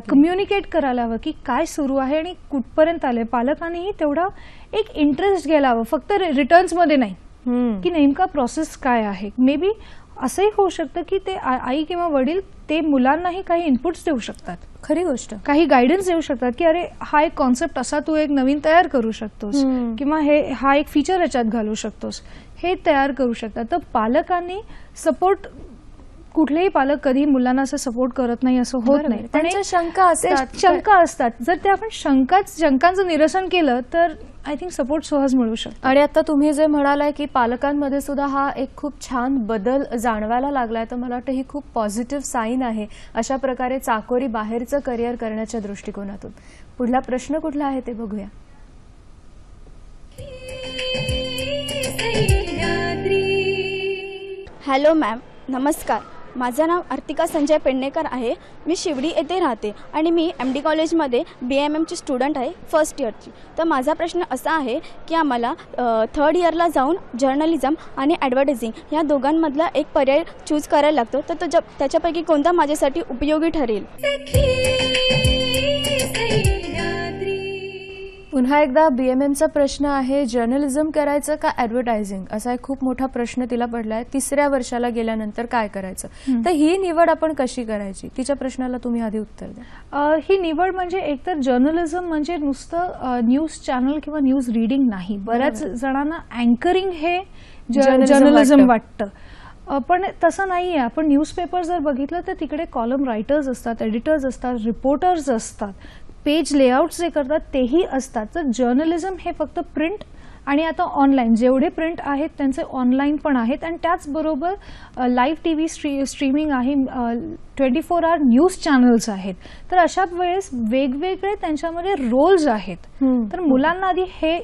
कम्युनिकेट करायला हवं की काय सुरू आहे आणि कुठपर्यंत आले. पालकांनीही तेवढा एक इंटरेस्ट घ्यायला हवं, फक्त रिटर्न्समध्ये नाही की नेमका प्रोसेस काय आहे. मे बी असंही होऊ शकतं की ते आई किंवा वडील ते मुलांनाही काही इनपुट्स देऊ शकतात. खरी गोष्ट. काही गायडन्स देऊ शकतात की अरे हा एक कॉन्सेप्ट असा तू एक नवीन तयार करू शकतोस, किंवा हा एक फीचर याच्यात घालू शकतोस, हे तयार करू शकतात. तर पालकांनी सपोर्ट कुठलेही पालक कधी मुलांना असं सपोर्ट करत नाही असं होत नाही. त्यांच्या शंका असतात. जर ते आपण शंकांचं निरसन केलं तर आय थिंक सपोर्ट सहज मिळू शकतो. आणि आता तुम्ही जे म्हणालाय की पालकांमध्ये सुद्धा हा एक खूप छान बदल जाणवायला लागलाय, तर मला वाटतं ही खूप पॉझिटिव्ह साईन आहे अशा प्रकारे चाकोरी बाहेरचं करिअर करण्याच्या दृष्टिकोनातून. पुढला प्रश्न कुठला आहे ते बघूया. हॅलो मॅम, नमस्कार. माझं नाव अर्तिका संजय पेडणेकर आहे. मी शिवडी येथे राहते आणि मी MD कॉलेजमध्ये BMMची स्टुडंट आहे, फर्स्ट इयरची. तर माझा प्रश्न असा आहे की आम्हाला 3rd इयरला जाऊन जर्नलिझम आणि ॲडव्हर्टायझिंग या दोघांमधला एक पर्याय चूज करायला लागतो, तर त्याच्यापैकी कोणता माझ्यासाठी उपयोगी ठरेल? पुन्हा एकदा BMMचा प्रश्न आहे, जर्नलिझम करायचं का ॲडव्हर्टायझिंग, असा एक खूप मोठा प्रश्न तिला पडलाय. 3ऱ्या वर्षाला गेल्यानंतर काय करायचं, तर ही निवड आपण कशी करायची, तिच्या प्रश्नाला तुम्ही आधी उत्तर द्या. ही निवड म्हणजे एकतर जर्नलिझम म्हणजे नुसतं न्यूज चॅनल किंवा न्यूज रीडिंग नाही. बऱ्याच जणांना अँकरिंग हे जर्नलिझम वाटतं, पण तसं नाहीये. आपण न्यूजपेपर जर बघितलं तर तिकडे कॉलम रायटर्स असतात, एडिटर्स असतात, रिपोर्टर्स असतात, पेज लेआउट जे करतात तेही असतात. तर जर्नलिझम हे फक्त प्रिंट आणि आता ऑनलाईन जेवढे प्रिंट आहेत त्यांचे ऑनलाईन पण आहेत, आणि त्याचबरोबर लाईव्ह TV स्ट्रीमिंग आहे, 24 आवर न्यूज चॅनल्स आहेत. तर अशा वेळेस वेगवेगळे त्यांच्यामध्ये रोल्स आहेत. तर मुलांना आधी हे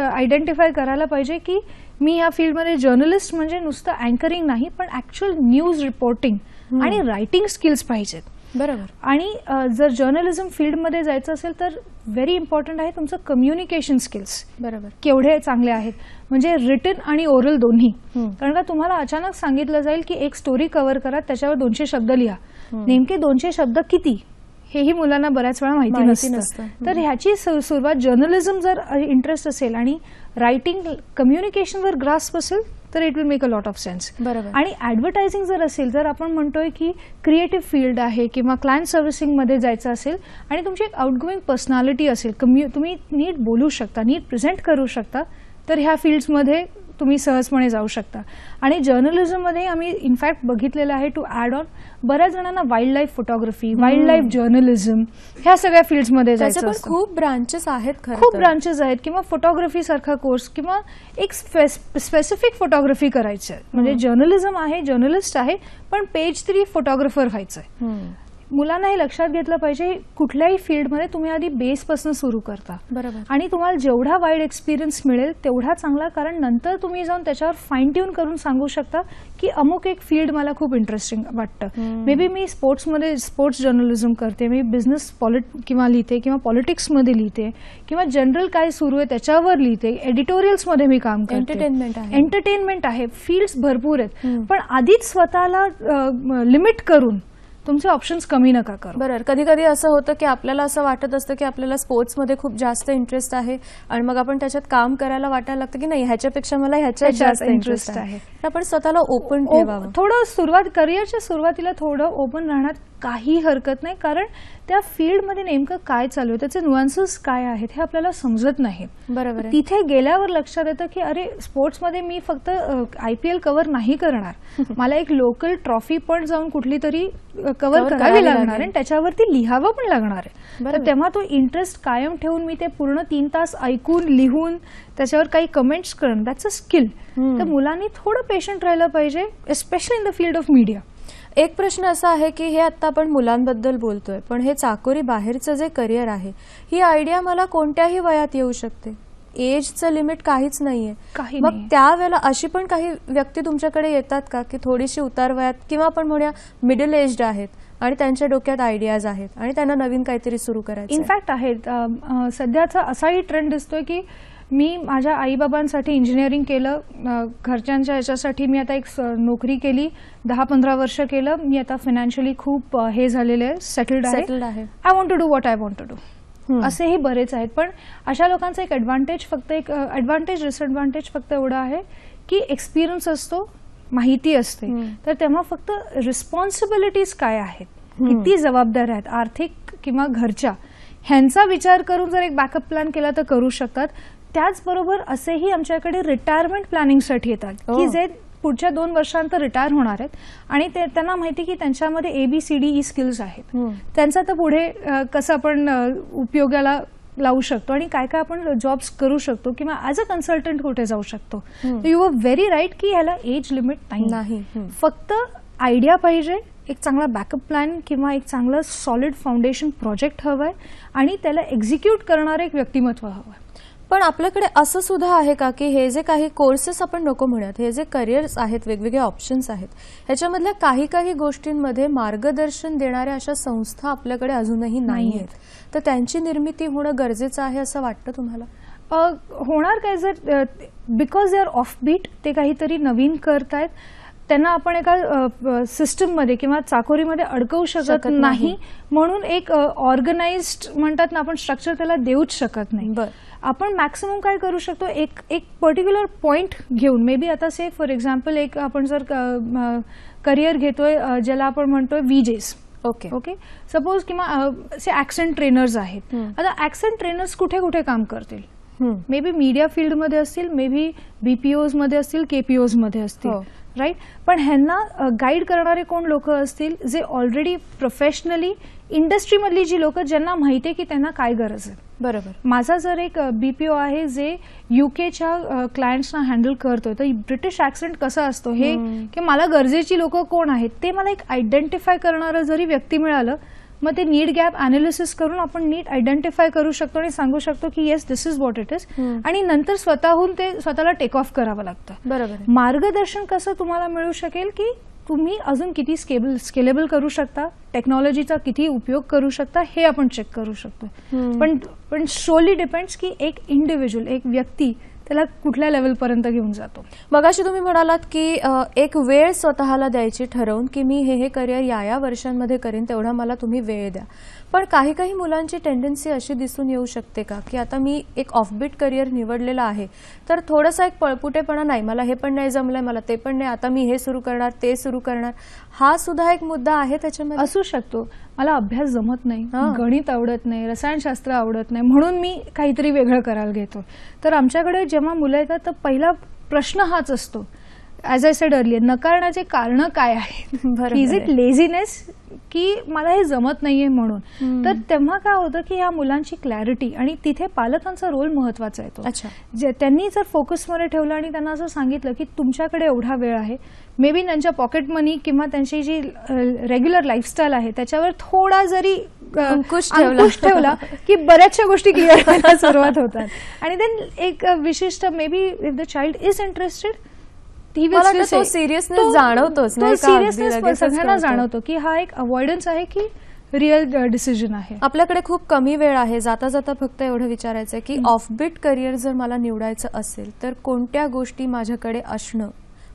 आयडेंटिफाय करायला पाहिजे की मी या फील्डमध्ये जर्नलिस्ट म्हणजे नुसतं अँकरिंग नाही, पण ॲक्च्युअल न्यूज रिपोर्टिंग आणि रायटिंग स्किल्स पाहिजेत. बरोबर. आणि जर जर्नलिझम फील्डमध्ये जायचं असेल तर व्हेरी इम्पॉर्टंट आहे तुमचं कम्युनिकेशन स्किल्स. बरोबर. केवढे चांगले आहेत, म्हणजे रिटन आणि ओरल दोन्ही. कारण का तुम्हाला अचानक सांगितलं जाईल की एक स्टोरी कव्हर करा, त्याच्यावर 200 शब्द लिहा. नेमके 200 शब्द किती हेही मुलांना बऱ्याच वेळा माहिती नसतं. तर ह्याची सुरुवात जर्नलिझम जर इंटरेस्ट असेल आणि रायटिंग कम्युनिकेशनवर ग्रास्प असेल तर it will make a lot of sense. बरोबर. आणि ॲडव्हर्टायझिंग जर असेल, जर आपण म्हणतोय की क्रिएटिव्ह फील्ड आहे किंवा क्लायंट सर्व्हिसिंगमध्ये जायचं असेल आणि तुमची एक आउटगोईंग पर्सनॅलिटी असेल, तुम्ही नीट बोलू शकता, नीट प्रेझेंट करू शकता, तर ह्या फील्ड्समध्ये तुम्ही सहजपणे जाऊ शकता. आणि जर्नलिझममध्ये आम्ही इनफॅक्ट बघितलेलं आहे, टू ॲड ऑन, बऱ्याच जणांना wild life photography, wild life journalism ह्या सगळ्या फील्ड्समध्ये जायचं असतं. खूप ब्रांचेस आहेत, खूप ब्रांचेस आहेत. किंवा फोटोग्राफी सारखा कोर्स किंवा एक स्पेसिफिक फोटोग्राफी करायची, म्हणजे जर्नलिझम आहे, जर्नलिस्ट आहे, पण पेज 3 फोटोग्राफर व्हायचंय. मुलांना हे लक्षात घेतलं पाहिजे, कुठल्याही फील्डमध्ये तुम्ही आधी बेसपासून सुरू करता. बरोबर. आणि तुम्हाला जेवढा वाईड एक्सपिरियन्स मिळेल तेवढा चांगला, कारण नंतर तुम्ही जाऊन त्याच्यावर फाईन ट्यून करून सांगू शकता की अमुक एक फील्ड मला खूप इंटरेस्टिंग वाटतं. May be me sports journalism करते, मी बिझनेस किंवा लिहिते किंवा पॉलिटिक्समध्ये लिहिते किंवा जनरल काय सुरू आहे त्याच्यावर लिहिते, एडिटोरियल्समध्ये मी काम करते, एंटरटेनमेंट आहे, फील्ड्स भरपूर आहेत. पण आधीच स्वतःला लिमिट करून तुमचे ऑप्शन्स कमी नका करू. बरोबर. कधी कधी असं होतं की आपल्याला असं वाटत असतं की आपल्याला स्पोर्ट्समध्ये खूप जास्त इंटरेस्ट आहे आणि मग आपण त्याच्यात काम करायला वाटायला लागतं की नाही, ह्याच्यापेक्षा मला ह्याच्यात जास्त इंटरेस्ट आहे. आपण स्वतःला ओपन ठेवावं. थोडं करिअरच्या सुरुवातीला थोडं ओपन राहण्यात काही हरकत नाही, कारण त्या फील्डमध्ये नेमकं काय चालू आहे, त्याचे नुअन्सेस काय आहेत हे आपल्याला समजत नाही. बरोबर. तिथे गेल्यावर लक्षात येतं की अरे, स्पोर्ट्समध्ये मी फक्त IPL कव्हर नाही करणार, मला एक लोकल ट्रॉफी पण जाऊन कुठली तरी कव्हर करावी लागणार आहे, त्याच्यावरती लिहावं पण लागणार आहे. तर तेव्हा तो इंटरेस्ट कायम ठेवून मी ते पूर्ण 3 तास ऐकून, लिहून, त्याच्यावर काही कमेंट्स करणं, दॅट्स अ स्किल. तर मुलांनी थोडं पेशंट राहिलं पाहिजे, especially in the field of media. एक प्रश्न असा आहे की हे आता आपण मुलांबद्दल बोलतोय, पण हे चाकोरी बाहेरचं जे करिअर आहे, ही आयडिया मला कोणत्याही वयात येऊ शकते, एजचं लिमिट काहीच नाहीये. मग त्यावेळेला अशी पण काही व्यक्ती तुमच्याकडे येतात का की थोडीशी उतार वयात किंवा आपण म्हणूया मिडल एज्ड आहेत आणि त्यांच्या डोक्यात आयडियाज आहेत आणि त्यांना नवीन काहीतरी सुरू करायचं? इनफॅक्ट आहेत. सध्याचा असाही ट्रेंड दिसतोय की मी माझ्या आईबाबांसाठी इंजिनिअरिंग केलं, घरच्यांच्या याच्यासाठी मी आता एक नोकरी केली, 10-15 वर्ष केलं, मी आता फायनान्शियली खूप हे झालेले आहे, सेटल्ड आहे, I want to do what I want to do. असेही बरेच आहेत. पण अशा लोकांचा एक ॲडव्हान्टेज डिसएडव्हान्टेज फक्त एवढं आहे की एक्सपिरियन्स असतो, माहिती असते, तर तेव्हा फक्त रिस्पॉन्सिबिलिटीज काय आहेत, किती जबाबदाऱ्या आहेत आर्थिक किंवा घरच्या, ह्यांचा विचार करून जर एक बॅकअप प्लॅन केला तर करू शकतात. त्याचबरोबर असेही आमच्याकडे रिटायरमेंट प्लॅनिंगसाठी येतात की जे पुढच्या 2 वर्षांत रिटायर होणार आहेत आणि त्यांना माहिती की त्यांच्यामध्ये ABCDE स्किल्स आहेत, त्यांचा तर पुढे कसं आपण उपयोगाला लावू शकतो आणि काय काय आपण जॉब्स करू शकतो किंवा ॲज अ कन्सल्टंट कुठे जाऊ शकतो. यू आर व्हेरी राईट की ह्याला एज लिमिट नाही. फक्त आयडिया पाहिजे, एक चांगला बॅकअप प्लॅन किंवा एक चांगलं सॉलिड फाउंडेशन प्रोजेक्ट हवं आहे आणि त्याला एक्झिक्यूट करणारं एक व्यक्तिमत्व हवं आहे. पण आपल्याकडे असं सुद्धा आहे का की हे जे काही कोर्सेस आपण नको म्हणत, हे जे करिअर्स आहेत, वेगवेगळे ऑप्शन्स आहेत, ह्याच्यामधल्या काही गोष्टींमध्ये मार्गदर्शन देणाऱ्या अशा संस्था आपल्याकडे अजूनही नाही आहेत, तर त्यांची निर्मिती होणं गरजेचं आहे असं वाटतं तुम्हाला? होणार काय, जर because they are off beat, ते काहीतरी नवीन करतायत, त्यांना आपण एका सिस्टममध्ये किंवा चाकोरीमध्ये अडकवू शकत नाही, म्हणून एक ऑर्गनाइज्ड म्हणतात ना आपण स्ट्रक्चर त्याला देऊच शकत नाही. आपण मॅक्सिमम काय करू शकतो, एक पर्टिक्युलर पॉइंट घेऊन, मे बी आता से फॉर एक्झाम्पल एक आपण जर करिअर घेतोय ज्याला आपण म्हणतोय VJs, ओके सपोज, किंवा से ॲक्सेंट ट्रेनर्स आहेत. आता ॲक्सेंट ट्रेनर्स कुठे कुठे काम करतील, मे बी मीडिया फील्डमध्ये असतील, मे बी BPOs मध्ये असतील, KPOs मध्ये असतील, राईट. पण ह्यांना गाईड करणारे कोण लोक असतील, जे ऑलरेडी प्रोफेशनली इंडस्ट्रीमधली जी लोक ज्यांना माहिती आहे की त्यांना काय गरज आहे. बरोबर. माझा जर एक BPO आहे जे UKच्या क्लायंट्सना हँडल करतोय, तर ब्रिटिश ॲक्सेंट कसा असतो हे, की मला गरजेची लोक कोण आहेत ते मला एक आयडेंटिफाय करणारं जरी व्यक्ती मिळालं, मग ते नीड गॅप अनालिसिस करून आपण नीट आयडेंटिफाय करू शकतो आणि सांगू शकतो की yes this is what it is, आणि नंतर स्वतःहून ते स्वतःला टेक ऑफ करावं लागतं. बरोबर. मार्गदर्शन कसं तुम्हाला मिळू शकेल की तुम्ही अजून किती स्केलेबल करू शकता, टेक्नॉलॉजीचा किती उपयोग करू शकता, हे आपण चेक करू शकतो. पण शोली डिपेंड्स की एक इंडिव्हिज्युअल, एक व्यक्ती त्याला कुठल्या लेवलपर्यंत घेऊन जातो. मगाशी तुम्ही म्हणालात की एक वेळ स्वतःला द्यायची ठरवून की मी हे करिअर या वर्षांमध्ये करेन, तेवढा मला तुम्ही वेळ द्या. पण काही मुलांची टेंडन्सी अशी दिसून येऊ शकते का की आता मी एक ऑफबीट करिअर निवडलेलं आहे, तर थोडासा एक पळपुटेपणा, नाही मला हे पण नाही जमलंय, मला ते पण नाही, आता मी हे सुरू करणार, ते सुरू करणार, हा सुद्धा एक मुद्दा आहे त्याच्यामध्ये? असू शकतो. मला अभ्यास जमत नाही, गणित आवडत नाही, रसायनशास्त्र आवडत नाही, म्हणून मी काहीतरी वेगळं करायला घेतो. तर आमच्याकडे जेव्हा मुलं येतात तर पहिला प्रश्न हाच असतो, ॲज आय सेड अर्लियर, नकारण्याचे कारण काय आहेत. इज इट लेझीनेस की मला हे जमत नाहीये म्हणून? तर तेव्हा काय होतं की या मुलांची क्लॅरिटी, आणि तिथे पालकांचा रोल महत्वाचा येतो. त्यांनी जर फोकसमध्ये ठेवलं आणि त्यांना असं सांगितलं की तुमच्याकडे एवढा वेळ आहे, मे बी त्यांच्या पॉकेट मनी किंवा त्यांची जी रेग्युलर लाईफस्टाईल आहे त्याच्यावर थोडा जरी अंकुश ठेवला की बऱ्याचशा गोष्टी क्लिअर व्हायला सुरुवात होतात. आणि देन एक विशिष्ट, maybe if the child is interested, seriousness जाणवतोच, सगळ्यांना जाणवतो की हा एक अवॉइडन्स आहे की रिअल डिसिजन आहे. आपल्याकडे खूप कमी वेळ आहे, जाता जाता फक्त एवढं विचारायचं की ऑफबीट करिअर जर मला निवडायचं असेल तर कोणत्या गोष्टी माझ्याकडे असणं,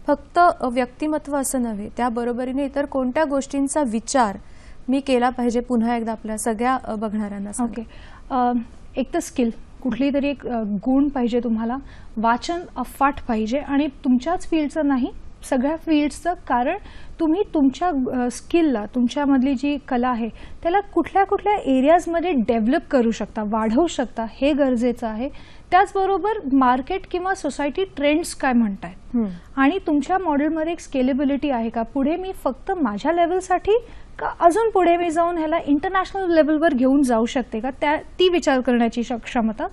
फक्त व्यक्तिमत्व असं नव्हे, त्याबरोबरीने इतर कोणत्या गोष्टींचा विचार मी केला पाहिजे, पुन्हा एकदा आपल्या सगळ्या बघणाऱ्यांना? ओके, एक तर स्किल, कुठली तरी एक गुण पाहिजे तुम्हाला, वाचन अफाट पाहिजे, आणि तुमच्याच फील्डचं नाही, सगळ्या फील्ड्सचं. कारण तुम्ही तुमच्या स्किलला, तुमच्यामधली जी कला आहे त्याला कुठल्या कुठल्या एरियाजमध्ये डेव्हलप करू शकता, वाढवू शकता, हे गरजेचं आहे. त्याचबरोबर मार्केट किंवा सोसायटी ट्रेंड्स काय म्हणतायत, आणि तुमच्या मॉडेलमध्ये एक स्केलेबिलिटी आहे का, पुढे मी फक्त माझ्या लेवलसाठी का अजून पुढे मी जाऊन ह्याला इंटरनॅशनल लेवलवर घेऊन जाऊ शकते का, ती विचार करण्याची क्षमता,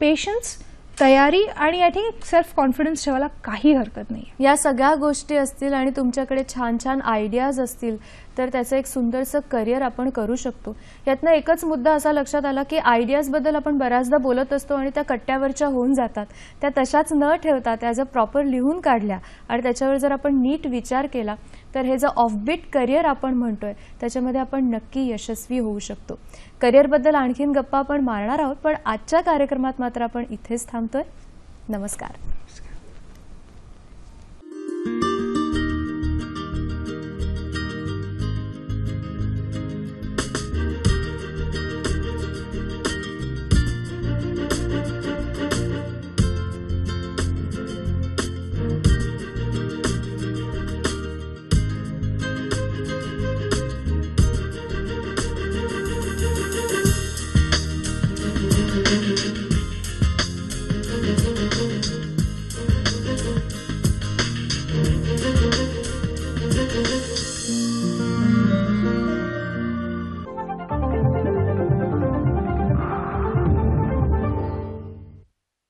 पेशन्स, तयारी, आणि आय थिंक सेल्फ कॉन्फिडन्स ठेवायला काही हरकत नाही. या सगळ्या गोष्टी असतील आणि तुमच्याकडे छान छान आयडियाज असतील तर त्याचं एक सुंदरसं करिअर आपण करू शकतो. यातनं एकच मुद्दा असा लक्षात आला की आयडियाजबद्दल आपण बऱ्याचदा बोलत असतो आणि त्या कट्ट्यावरच्या होऊन जातात, त्या तशाच न ठेवता त्या जर प्रॉपर लिहून काढल्या आणि त्याच्यावर जर आपण नीट विचार केला तर हे जे ऑफबीट करिअर आपण म्हणतोय त्याच्यामध्ये आपण नक्की यशस्वी होऊ शकतो. करिअरबद्दल आणखीन गप्पा आपण मारणार आहोत, पण आजच्या कार्यक्रमात मात्र आपण इथेच थांबतोय. नमस्कार.